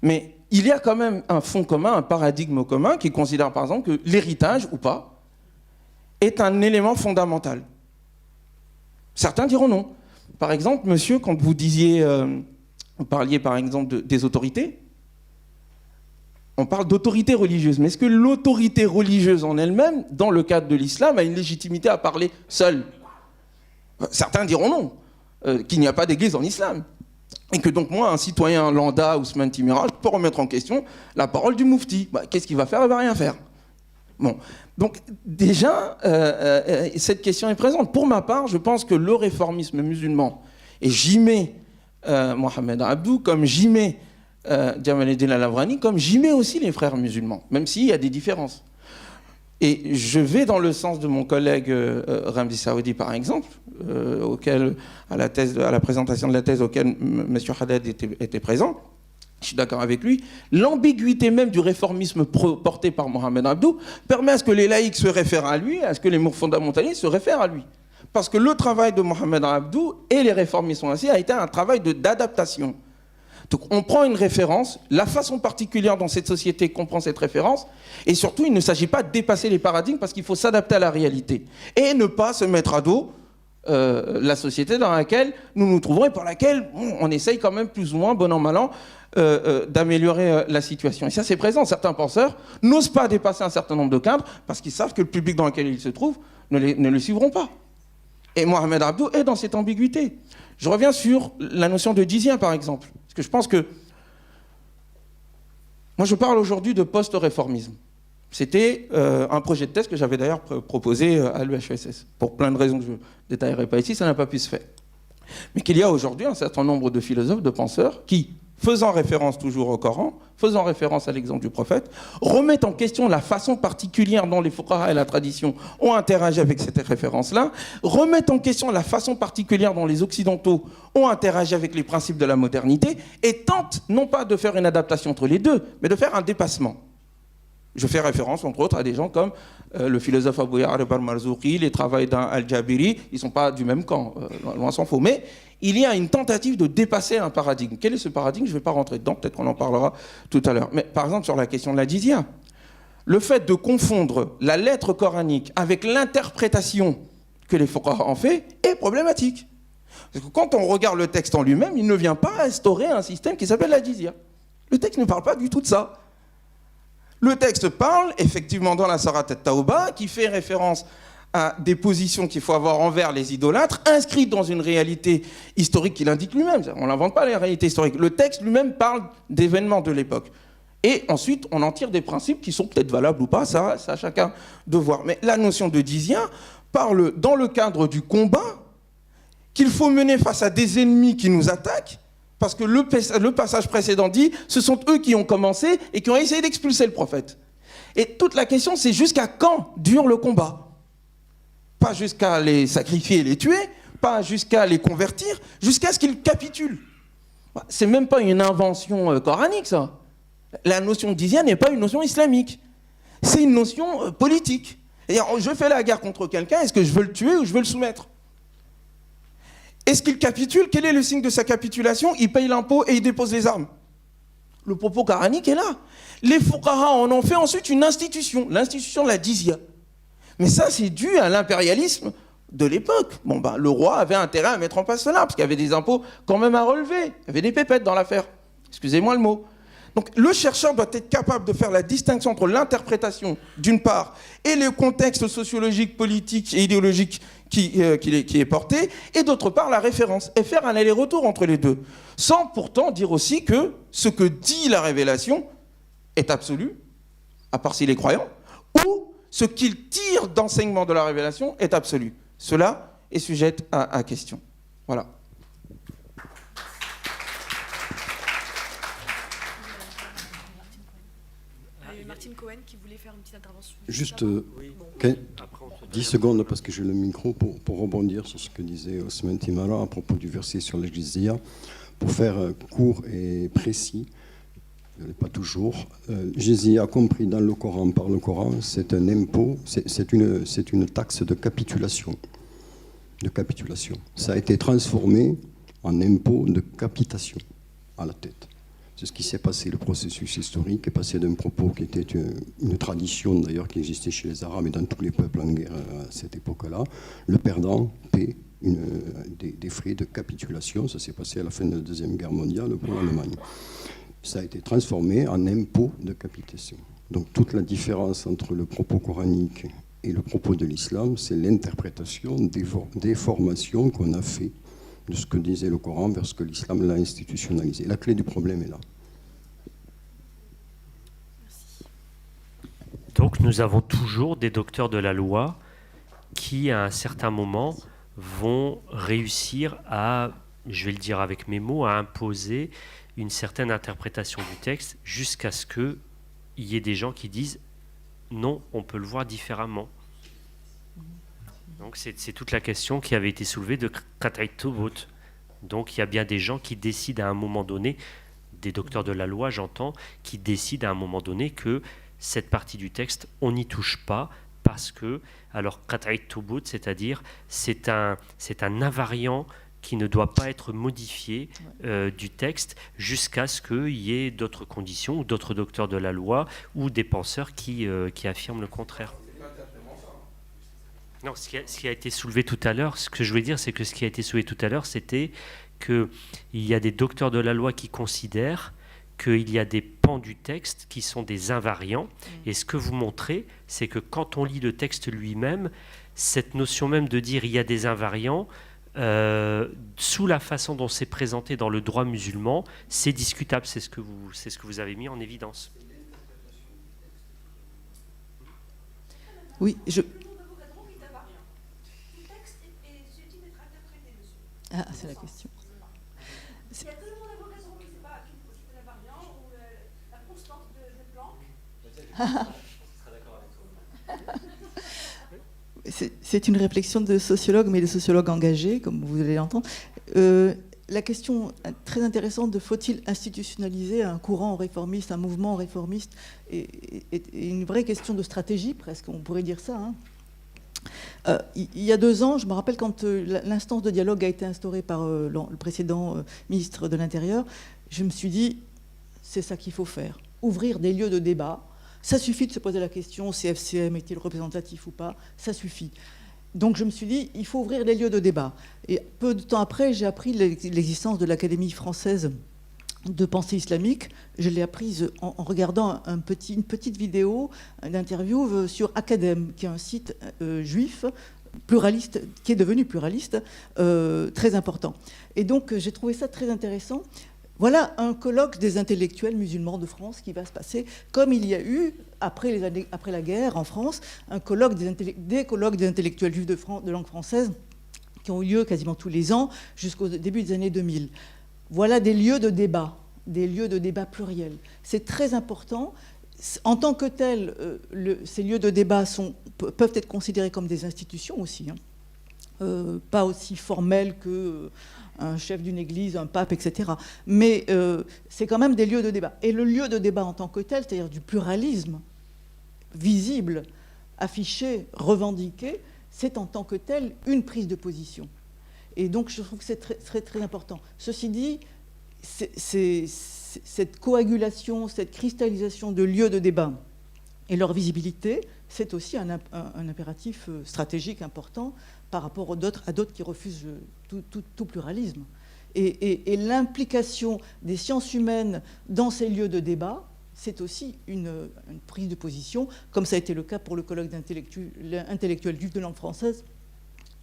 Mais il y a quand même un fond commun, un paradigme commun qui considère par exemple que l'héritage, ou pas, est un élément fondamental. Certains diront non. Par exemple, monsieur, quand vous disiez, vous parliez par exemple des autorités, on parle d'autorité religieuse. Mais est-ce que l'autorité religieuse en elle-même, dans le cadre de l'islam, a une légitimité à parler seule? Certains diront non, qu'il n'y a pas d'église en islam. Et que donc moi, un citoyen lambda, Ousmane Timira, je peux remettre en question la parole du moufti. Qu'est-ce qu'il va faire? Il ne va rien faire. Bon. Donc déjà, cette question est présente. Pour ma part, je pense que le réformisme musulman, et j'y mets Mohamed Abdou, comme j'y mets Jamaluddin Al-Afghani, comme j'y mets aussi les frères musulmans, même s'il y a des différences. Et je vais dans le sens de mon collègue Ramzi Saoudi, par exemple, à la présentation de la thèse auquel M. Haddad était présent. Je suis d'accord avec lui. L'ambiguïté même du réformisme porté par Mohamed Abdou permet à ce que les laïcs se réfèrent à lui, à ce que les fondamentalistes se réfèrent à lui. Parce que le travail de Mohamed Abdou et les réformistes ainsi a été un travail d'adaptation. Donc on prend une référence, la façon particulière dont cette société comprend cette référence, et surtout il ne s'agit pas de dépasser les paradigmes parce qu'il faut s'adapter à la réalité. Et ne pas se mettre à dos la société dans laquelle nous nous trouvons et pour laquelle on essaye quand même plus ou moins, bon an mal an, d'améliorer la situation. Et ça c'est présent. Certains penseurs n'osent pas dépasser un certain nombre de cadres parce qu'ils savent que le public dans lequel ils se trouvent ne le suivront pas. Et Mohamed Abdou est dans cette ambiguïté. Je reviens sur la notion de djizia par exemple. Parce que je pense que... Moi je parle aujourd'hui de post-réformisme. C'était un projet de thèse que j'avais d'ailleurs proposé à l'UHESS. Pour plein de raisons que je ne détaillerai pas ici, ça n'a pas pu se faire. Mais qu'il y a aujourd'hui un certain nombre de philosophes, de penseurs qui, faisant référence toujours au Coran, faisant référence à l'exemple du prophète, remettent en question la façon particulière dont les fuqaha et la tradition ont interagi avec cette référence-là, remettent en question la façon particulière dont les occidentaux ont interagi avec les principes de la modernité et tentent non pas de faire une adaptation entre les deux, mais de faire un dépassement. Je fais référence, entre autres, à des gens comme le philosophe Abou Ya'rib al-Marzouqi, les travaux d'un Al-Jabiri. Ils ne sont pas du même camp, loin s'en faut. Mais il y a une tentative de dépasser un paradigme. Quel est ce paradigme? Je ne vais pas rentrer dedans, peut-être qu'on en parlera tout à l'heure. Mais par exemple, sur la question de la djizia, le fait de confondre la lettre coranique avec l'interprétation que les fuqaha en fait est problématique. Parce que quand on regarde le texte en lui-même, il ne vient pas instaurer un système qui s'appelle la djizia. Le texte ne parle pas du tout de ça. Le texte parle, effectivement, dans la Sourate At-Tawbah, qui fait référence à des positions qu'il faut avoir envers les idolâtres, inscrites dans une réalité historique qu'il indique lui-même. On n'invente pas les réalités historiques. Le texte lui-même parle d'événements de l'époque. Et ensuite, on en tire des principes qui sont peut-être valables ou pas, ça à chacun de voir. Mais la notion de djizia parle, dans le cadre du combat, qu'il faut mener face à des ennemis qui nous attaquent, parce que le passage précédent dit, ce sont eux qui ont commencé et qui ont essayé d'expulser le prophète. Et toute la question, c'est jusqu'à quand dure le combat? Pas jusqu'à les sacrifier et les tuer, pas jusqu'à les convertir, jusqu'à ce qu'ils capitulent. C'est même pas une invention coranique, ça. La notion de djizia n'est pas une notion islamique. C'est une notion politique. C'est-à-dire, je fais la guerre contre quelqu'un, est-ce que je veux le tuer ou je veux le soumettre? Est-ce qu'il capitule? Quel est le signe de sa capitulation? Il paye l'impôt et il dépose les armes. Le propos coranique est là. Les fuqaha en ont fait ensuite une institution, l'institution de la djizia. Mais ça, c'est dû à l'impérialisme de l'époque. Bon, ben, le roi avait intérêt à mettre en place cela, parce qu'il y avait des impôts quand même à relever. Il y avait des pépettes dans l'affaire. Excusez-moi le mot. Donc le chercheur doit être capable de faire la distinction entre l'interprétation, d'une part, et le contexte sociologique, politique et idéologique qui est porté, et d'autre part, la référence, et faire un aller-retour entre les deux. Sans pourtant dire aussi que ce que dit la révélation est absolu, à part s'il est croyant, ou ce qu'il tire d'enseignement de la révélation est absolu. Cela est sujet à question. Voilà. Martine Cohen qui voulait faire une petite intervention. Juste 10 secondes parce que j'ai le micro pour rebondir sur ce que disait Ousmane Timara à propos du verset sur la djizia. Pour faire court et précis, pas toujours, djizia compris dans le Coran par le Coran, c'est un impôt, c'est une taxe de capitulation. Ça a été transformé en impôt de capitation à la tête. C'est ce qui s'est passé, le processus historique est passé d'un propos qui était une tradition d'ailleurs qui existait chez les Arabes et dans tous les peuples en guerre à cette époque-là. Le perdant paie des frais de capitulation. Ça s'est passé à la fin de la Deuxième Guerre mondiale pour l'Allemagne. Ça a été transformé en impôt de capitation. Donc toute la différence entre le propos coranique et le propos de l'islam, c'est l'interprétation des formations qu'on a fait de ce que disait le Coran vers ce que l'islam l'a institutionnalisé. La clé du problème est là. Donc nous avons toujours des docteurs de la loi qui, à un certain moment, vont réussir à, je vais le dire avec mes mots, à imposer une certaine interprétation du texte jusqu'à ce qu'il y ait des gens qui disent non, on peut le voir différemment. Donc c'est toute la question qui avait été soulevée de Qat'it Thubut. Donc il y a bien des gens qui décident à un moment donné, des docteurs de la loi j'entends, qui décident à un moment donné que cette partie du texte, on n'y touche pas parce que, alors Qat'it Thubut, c'est-à-dire c'est un invariant qui ne doit pas être modifié du texte jusqu'à ce qu'il y ait d'autres conditions ou d'autres docteurs de la loi ou des penseurs qui affirment le contraire. Non, ce qui a été soulevé tout à l'heure, ce que je voulais dire, c'est que ce qui a été soulevé tout à l'heure, c'était qu'il y a des docteurs de la loi qui considèrent qu'il y a des pans du texte qui sont des invariants. Et ce que vous montrez, c'est que quand on lit le texte lui-même, cette notion même de dire il y a des invariants, sous la façon dont c'est présenté dans le droit musulman, c'est discutable, c'est ce que vous avez mis en évidence. Oui, Ah, c'est la question. Il y a tellement d'avocats qui ne savent pas qui est l'invariant ou la constante de Planck. C'est une réflexion de sociologue, mais de sociologue engagé, comme vous allez l'entendre. La question très intéressante de faut-il institutionnaliser un courant réformiste, un mouvement réformiste, est une vraie question de stratégie, presque, on pourrait dire ça. Il y a 2 ans, je me rappelle quand l'instance de dialogue a été instaurée par le précédent ministre de l'Intérieur, je me suis dit, c'est ça qu'il faut faire, ouvrir des lieux de débat. Ça suffit de se poser la question, CFCM est-il représentatif ou pas, ça suffit. Donc je me suis dit, il faut ouvrir des lieux de débat. Et peu de temps après, j'ai appris l'existence de l'Académie française de pensée islamique. Je l'ai apprise en regardant une petite vidéo d'interview sur Academ, qui est un site juif pluraliste, qui est devenu pluraliste, très important. Et donc j'ai trouvé ça très intéressant. Voilà un colloque des intellectuels musulmans de France qui va se passer, comme il y a eu, après la guerre en France, un colloque des colloques des intellectuels juifs de langue française qui ont eu lieu quasiment tous les ans jusqu'au début des années 2000. Voilà des lieux de débat pluriels. C'est très important. En tant que tels, ces lieux de débat peuvent être considérés comme des institutions aussi, pas aussi formels qu'un chef d'une église, un pape, etc. Mais c'est quand même des lieux de débat. Et le lieu de débat en tant que tel, c'est-à-dire du pluralisme visible, affiché, revendiqué, c'est en tant que tel une prise de position. Et donc je trouve que c'est très, très important. Ceci dit, cette coagulation, cette cristallisation de lieux de débat et leur visibilité, c'est aussi un impératif stratégique important par rapport à d'autres qui refusent tout pluralisme. Et l'implication des sciences humaines dans ces lieux de débat, c'est aussi une prise de position, comme ça a été le cas pour le colloque intellectuel juif de langue française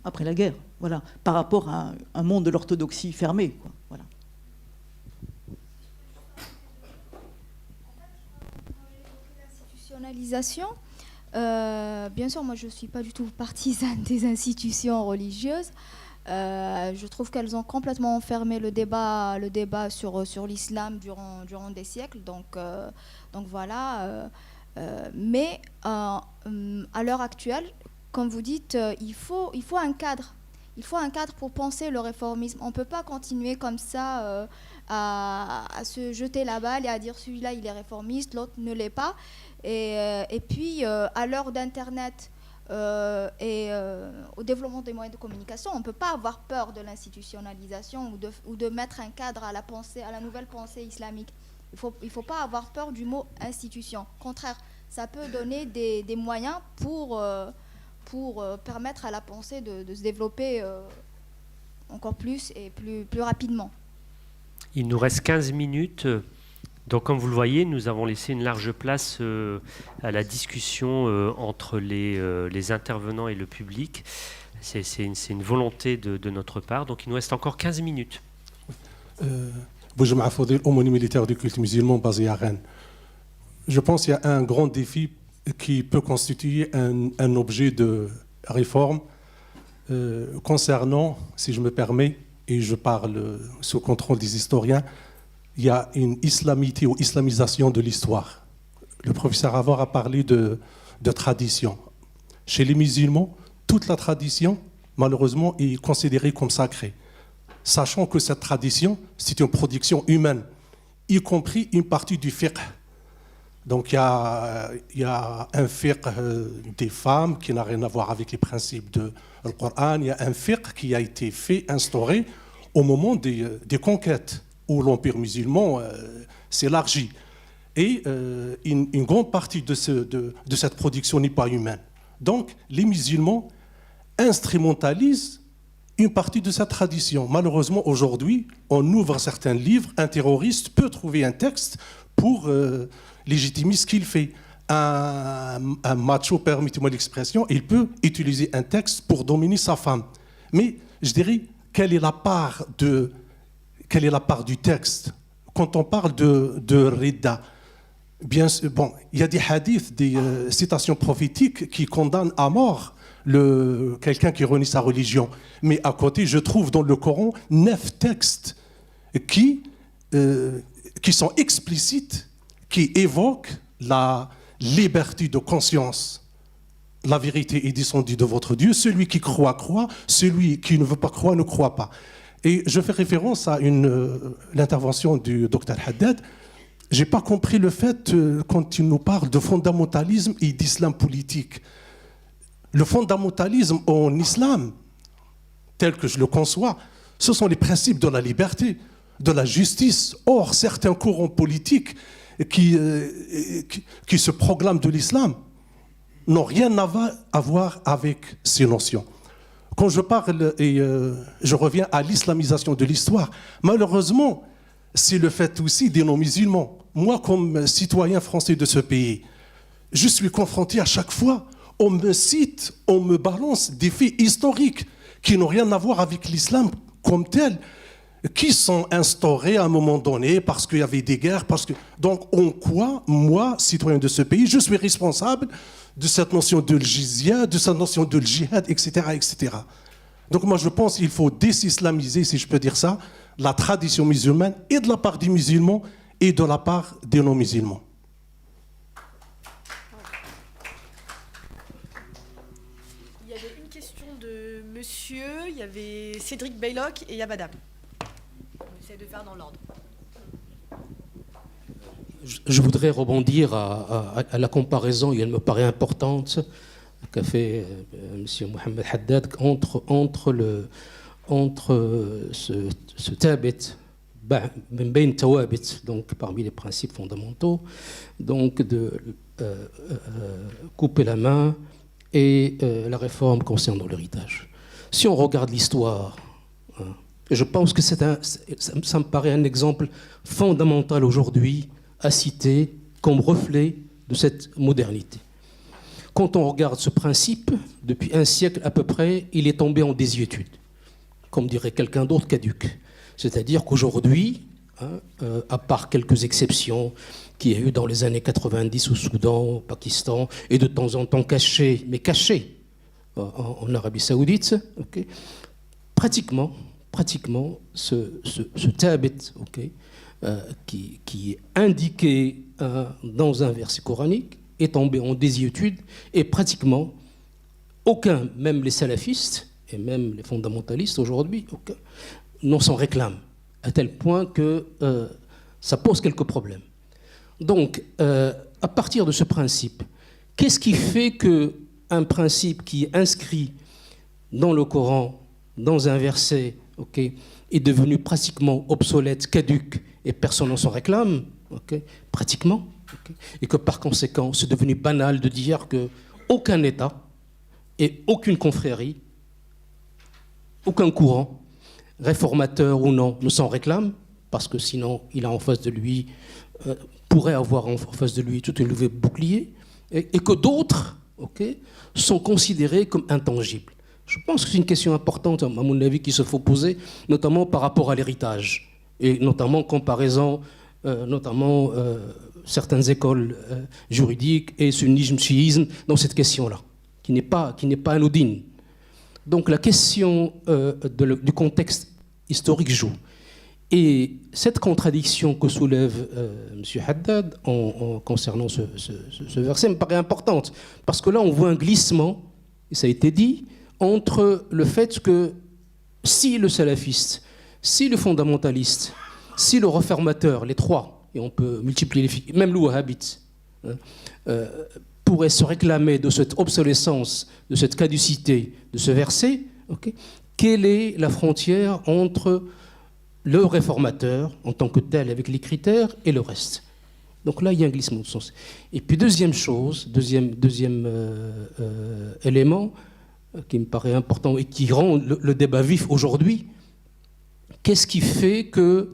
après la guerre, voilà, par rapport à un monde de l'orthodoxie fermé, quoi, voilà. L'institutionnalisation, bien sûr, moi je ne suis pas du tout partisane des institutions religieuses. Je trouve qu'elles ont complètement enfermé le débat sur l'islam durant des siècles. Donc voilà. Mais à l'heure actuelle, comme vous dites, il faut un cadre. Il faut un cadre pour penser le réformisme. On ne peut pas continuer comme ça à se jeter la balle et à dire celui-là il est réformiste, l'autre ne l'est pas. Et puis à l'heure d'Internet et au développement des moyens de communication, on ne peut pas avoir peur de l'institutionnalisation ou de mettre un cadre à la nouvelle pensée islamique. Il faut pas avoir peur du mot institution. Au contraire, ça peut donner des moyens pour permettre à la pensée de se développer encore plus et plus rapidement. Il nous reste 15 minutes. Donc, comme vous le voyez, nous avons laissé une large place à la discussion entre les intervenants et le public. C'est une volonté de notre part. Donc, il nous reste encore 15 minutes. Boujma Foudil, aumônier militaire du culte musulman basé à Rennes. Je pense qu'il y a un grand défi qui peut constituer un objet de réforme concernant, si je me permets, et je parle sous contrôle des historiens, il y a une islamité ou islamisation de l'histoire. Le professeur Avor a parlé de tradition. Chez les musulmans, toute la tradition, malheureusement, est considérée comme sacrée, sachant que cette tradition, c'est une production humaine, y compris une partie du fiqh. Donc il y a un fiqh des femmes qui n'a rien à voir avec les principes du Coran. Il y a un fiqh qui a été instauré au moment des conquêtes, où l'Empire musulman s'élargit. Et une grande partie de cette production n'est pas humaine. Donc les musulmans instrumentalisent une partie de cette tradition. Malheureusement, aujourd'hui, on ouvre certains livres, un terroriste peut trouver un texte pour légitimer ce qu'il fait. Un macho, permettez-moi l'expression, il peut utiliser un texte pour dominer sa femme. Mais je dirais, quelle est la part du texte quand on parle de Rida? Bien, bon, il y a des hadiths, des citations prophétiques qui condamnent à mort quelqu'un qui renie sa religion. Mais à côté, je trouve dans le Coran 9 textes qui sont explicites, qui évoquent la liberté de conscience. La vérité est descendue de votre Dieu. Celui qui croit, croit. Celui qui ne veut pas croire, ne croit pas. Et je fais référence à l'intervention du docteur Haddad. Je n'ai pas compris le fait quand il nous parle de fondamentalisme et d'islam politique. Le fondamentalisme en islam, tel que je le conçois, ce sont les principes de la liberté, de la justice. Or, certains courants politiques qui se proclament de l'islam n'ont rien à voir avec ces notions. Quand je parle, et je reviens à l'islamisation de l'histoire, malheureusement, c'est le fait aussi des non-musulmans. Moi, comme citoyen français de ce pays, je suis confronté à chaque fois, on me cite, on me balance des faits historiques qui n'ont rien à voir avec l'islam comme tel, qui sont instaurés à un moment donné parce qu'il y avait des guerres. Donc, en quoi, moi, citoyen de ce pays, je suis responsable de cette notion de l'jizya, de cette notion de l'jihad, etc., etc. Donc, moi, je pense qu'il faut désislamiser, si je peux dire ça, la tradition musulmane, et de la part des musulmans, et de la part des non-musulmans. Il y avait une question de monsieur, il y avait Cédric Baylock et il y a madame. On essaie de faire dans l'ordre. Je voudrais rebondir à la comparaison, et elle me paraît importante, qu'a fait M. Mohamed Haddad entre ce tabit, ben tawabit, donc parmi les principes fondamentaux, donc de couper la main et la réforme concernant l'héritage. Si on regarde l'histoire, je pense que ça me paraît un exemple fondamental aujourd'hui à citer comme reflet de cette modernité. Quand on regarde ce principe, depuis un siècle à peu près, il est tombé en désuétude, comme dirait quelqu'un d'autre, caduc. C'est-à-dire qu'aujourd'hui, à part quelques exceptions qu'il y a eu dans les années 90 au Soudan, au Pakistan, et de temps en temps cachées, mais cachées en Arabie Saoudite, okay, pratiquement ce tabit, okay, qui est indiqué dans un verset coranique est tombé en désuétude et pratiquement aucun, même les salafistes et même les fondamentalistes aujourd'hui, n'en s'en réclament, à tel point que ça pose quelques problèmes. Donc, à partir de ce principe, qu'est-ce qui fait qu'un principe qui est inscrit dans le Coran, dans un verset, okay, est devenu pratiquement obsolète, caduc, et personne n'en s'en réclame, pratiquement, et que par conséquent, c'est devenu banal de dire qu'aucun État et aucune confrérie, aucun courant, réformateur ou non, ne s'en réclame, parce que sinon, il a en face de lui, pourrait avoir en face de lui tout un levé bouclier, et que d'autres sont considérés comme intangibles. Je pense que c'est une question importante, à mon avis, qu'il se faut poser, notamment par rapport à l'héritage, et notamment en comparaison, certaines écoles juridiques et sunnisme, chiisme dans cette question-là, qui n'est pas anodine. Donc la question du contexte historique joue. Et cette contradiction que soulève M. Haddad concernant ce verset me paraît importante, parce que là on voit un glissement, et ça a été dit, entre le fait que si le salafiste, si le fondamentaliste, si le réformateur, les trois, et on peut multiplier les même le wahhabite, pourrait se réclamer de cette obsolescence, de cette caducité de ce verset, quelle est la frontière entre le réformateur en tant que tel avec les critères et le reste? Donc là, il y a un glissement de sens. Et puis deuxième chose, deuxième élément qui me paraît important et qui rend le débat vif aujourd'hui, qu'est-ce qui fait que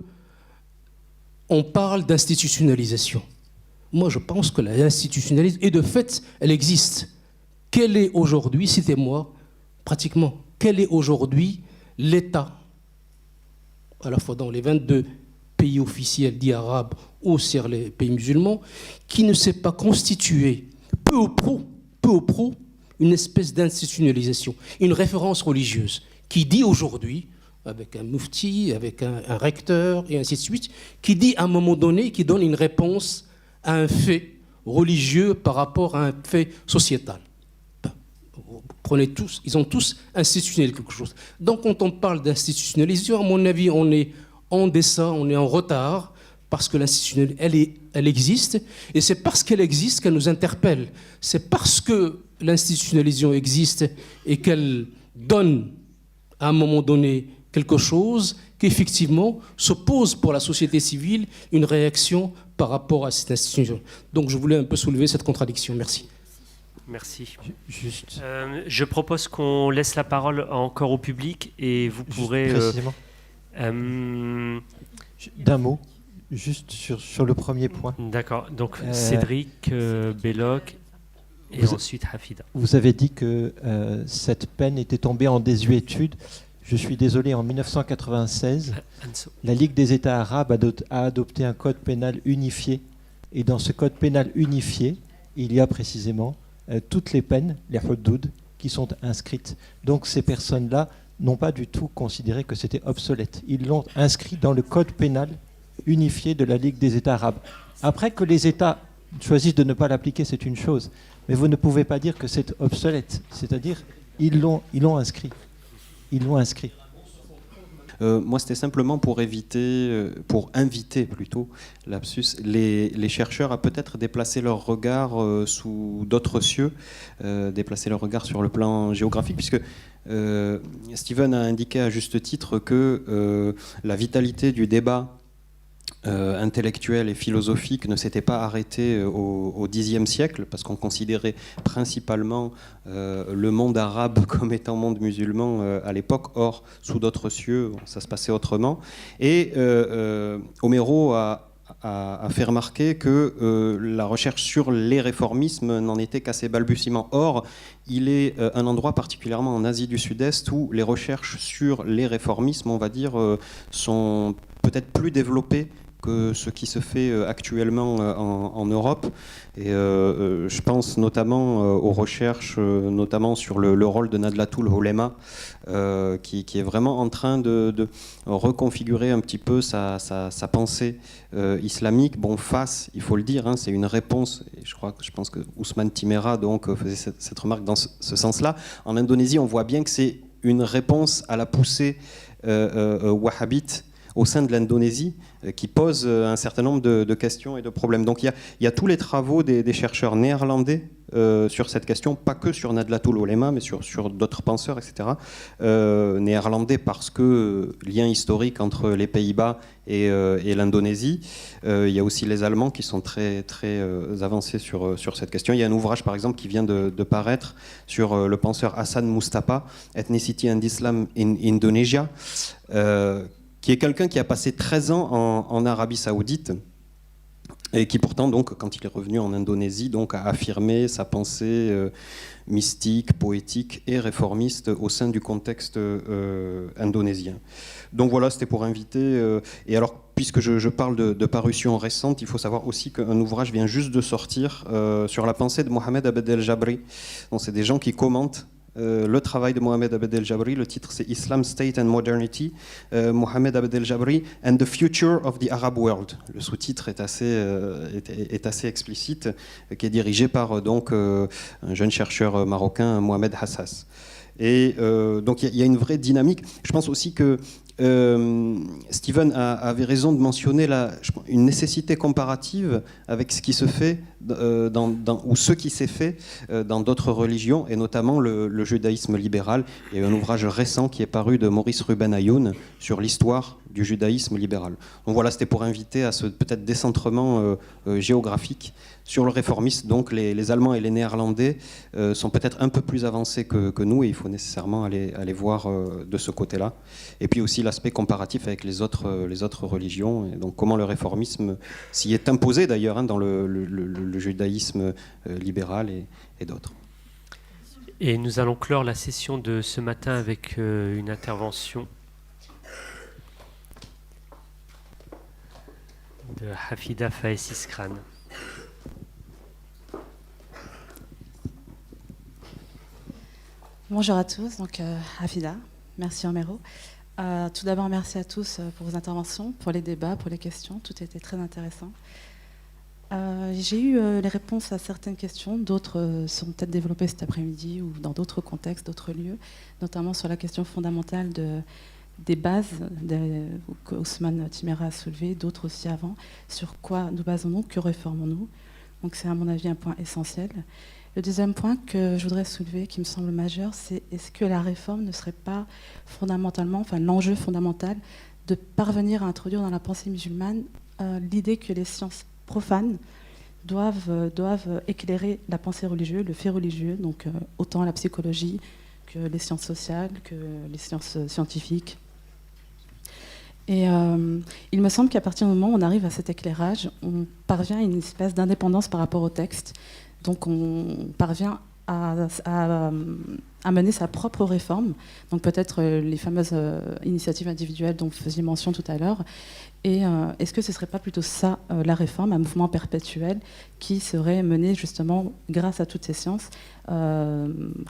on parle d'institutionnalisation? Moi, je pense que l'institutionnalisation, et de fait, elle existe. Quel est aujourd'hui, citez-moi, pratiquement, quel est aujourd'hui l'État, à la fois dans les 22 pays officiels dits arabes ou sur les pays musulmans, qui ne s'est pas constitué, peu ou prou, une espèce d'institutionnalisation, une référence religieuse, qui dit aujourd'hui, avec un mufti, avec un recteur, et ainsi de suite, qui dit à un moment donné, qui donne une réponse à un fait religieux par rapport à un fait sociétal. Prenez tous, ils ont tous institutionnalisé quelque chose. Donc quand on parle d'institutionnalisation, à mon avis, on est en dessin, on est en retard, parce que l'institutionnalisation, elle existe, et c'est parce qu'elle existe qu'elle nous interpelle. C'est parce que l'institutionnalisation existe et qu'elle donne à un moment donné quelque chose qu'effectivement se pose pour la société civile une réaction par rapport à cette institution. Donc je voulais un peu soulever cette contradiction. Merci. Merci. Je propose qu'on laisse la parole encore au public et vous pourrez... Précisément. D'un mot, juste sur le premier point. D'accord. Donc Cédric, Belloc et ensuite Hafida. Vous avez dit que cette peine était tombée en désuétude. Je suis désolé, en 1996, la Ligue des États arabes a adopté un code pénal unifié. Et dans ce code pénal unifié, il y a précisément toutes les peines, les hudud, qui sont inscrites. Donc ces personnes-là n'ont pas du tout considéré que c'était obsolète. Ils l'ont inscrit dans le code pénal unifié de la Ligue des États arabes. Après que les États choisissent de ne pas l'appliquer, c'est une chose. Mais vous ne pouvez pas dire que c'est obsolète. C'est-à-dire, ils l'ont inscrit. Ils l'ont inscrit. Moi, c'était simplement pour inviter plutôt, lapsus, les chercheurs à peut-être déplacer leur regard sous d'autres cieux, déplacer leur regard sur le plan géographique, puisque Steven a indiqué à juste titre que la vitalité du débat intellectuel et philosophique ne s'était pas arrêté au Xe siècle, parce qu'on considérait principalement le monde arabe comme étant monde musulman à l'époque. Or, sous d'autres cieux, ça se passait autrement. Et Homero a fait remarquer que la recherche sur les réformismes n'en était qu'à ses balbutiements. Or, il est un endroit particulièrement en Asie du Sud-Est où les recherches sur les réformismes, on va dire, sont peut-être plus développées que ce qui se fait actuellement en Europe. Et je pense notamment aux recherches, notamment sur le rôle de Nadlatul Ulema, qui est vraiment en train de reconfigurer un petit peu sa pensée islamique. Bon, face, il faut le dire, hein, c'est une réponse, et je pense que Ousmane Timera donc, faisait cette remarque dans ce sens-là. En Indonésie, on voit bien que c'est une réponse à la poussée wahhabite au sein de l'Indonésie qui posent un certain nombre de questions et de problèmes. Donc il y a tous les travaux des chercheurs néerlandais sur cette question, pas que sur Nadlatul Ulema, mais sur d'autres penseurs, etc. Néerlandais parce que lien historique entre les Pays-Bas et l'Indonésie. Il y a aussi les Allemands qui sont très, très avancés sur cette question. Il y a un ouvrage, par exemple, qui vient de paraître sur le penseur Hassan Mustafa, Ethnicity and Islam in Indonesia, qui est quelqu'un qui a passé 13 ans en Arabie Saoudite, et qui pourtant, donc, quand il est revenu en Indonésie, donc, a affirmé sa pensée mystique, poétique et réformiste au sein du contexte indonésien. Donc voilà, c'était pour inviter. Et alors, puisque je parle de parutions récentes, il faut savoir aussi qu'un ouvrage vient juste de sortir sur la pensée de Mohamed Abd el-Jabri. Donc c'est des gens qui commentent le travail de Mohamed Abd el-Jabri. Le titre c'est Islam, State and Modernity, Mohamed Abd el-Jabri and the Future of the Arab World. Le sous-titre est assez explicite, qui est dirigé par donc un jeune chercheur marocain, Mohamed Hassas. Et donc il y a une vraie dynamique. Je pense aussi que Steven avait raison de mentionner une nécessité comparative avec ce qui se fait ou ce qui s'est fait dans d'autres religions, et notamment le judaïsme libéral. Il y a un ouvrage récent qui est paru de Maurice Ruben Ayoun sur l'histoire du judaïsme libéral. Donc voilà, c'était pour inviter à ce peut-être décentrement géographique sur le réformisme. Donc les Allemands et les Néerlandais sont peut-être un peu plus avancés que nous, et il faut nécessairement aller voir de ce côté-là. Et puis aussi l'aspect comparatif avec les autres religions, et donc comment le réformisme s'y est imposé d'ailleurs dans le judaïsme libéral et d'autres. Et nous allons clore la session de ce matin avec une intervention de Hafida Faes Iskran. Bonjour à tous, donc Hafida, merci Omero. Tout d'abord, merci à tous pour vos interventions, pour les débats, pour les questions, tout était très intéressant. J'ai eu les réponses à certaines questions, d'autres seront peut-être développées cet après-midi ou dans d'autres contextes, d'autres lieux, notamment sur la question fondamentale des bases que Ousmane Timera a soulevé, d'autres aussi avant, sur quoi nous basons-nous, que réformons-nous. Donc c'est à mon avis un point essentiel. Le deuxième point que je voudrais soulever, qui me semble majeur, c'est est-ce que la réforme ne serait pas fondamentalement, enfin l'enjeu fondamental de parvenir à introduire dans la pensée musulmane l'idée que les sciences profanes doivent éclairer la pensée religieuse, le fait religieux, donc autant la psychologie que les sciences sociales, que les sciences scientifiques. Et il me semble qu'à partir du moment où on arrive à cet éclairage, on parvient à une espèce d'indépendance par rapport au texte. Donc on parvient à mener sa propre réforme, donc peut-être les fameuses initiatives individuelles dont vous faisiez mention tout à l'heure. Et est-ce que ce ne serait pas plutôt ça, la réforme, un mouvement perpétuel qui serait mené justement grâce à toutes ces sciences,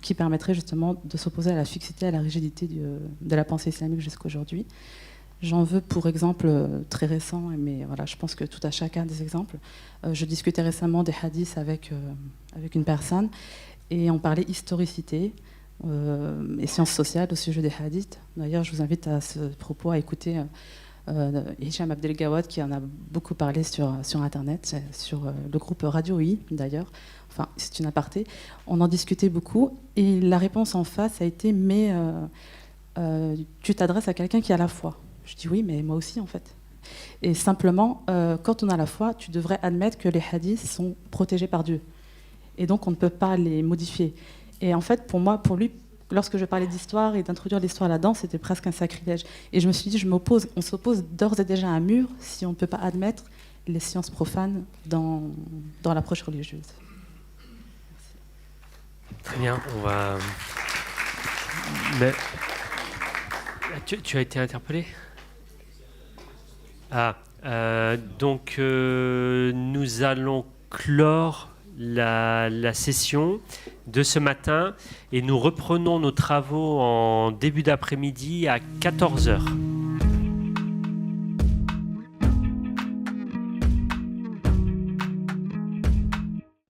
qui permettrait justement de s'opposer à la fixité, à la rigidité de la pensée islamique jusqu'à aujourd'hui. J'en veux pour exemple très récent, mais voilà, je pense que tout à chacun des exemples. Je discutais récemment des hadiths avec une personne et on parlait historicité et sciences sociales au sujet des hadiths. D'ailleurs, je vous invite à ce propos à écouter Hicham Abdel Gawad qui en a beaucoup parlé sur Internet, sur le groupe Radio I d'ailleurs. Enfin, c'est une aparté. On en discutait beaucoup et la réponse en face a été « mais tu t'adresses à quelqu'un qui a la foi ». Je dis oui, mais moi aussi en fait. Et simplement, quand on a la foi, tu devrais admettre que les hadiths sont protégés par Dieu. Et donc on ne peut pas les modifier. Et en fait, pour lui, lorsque je parlais d'histoire et d'introduire l'histoire là-dedans, c'était presque un sacrilège. Et je me suis dit, on s'oppose d'ores et déjà à un mur si on ne peut pas admettre les sciences profanes dans l'approche religieuse. Très bien, on va... Mais... Tu as été interpellé ? Donc nous allons clore la session de ce matin et nous reprenons nos travaux en début d'après-midi à 14h.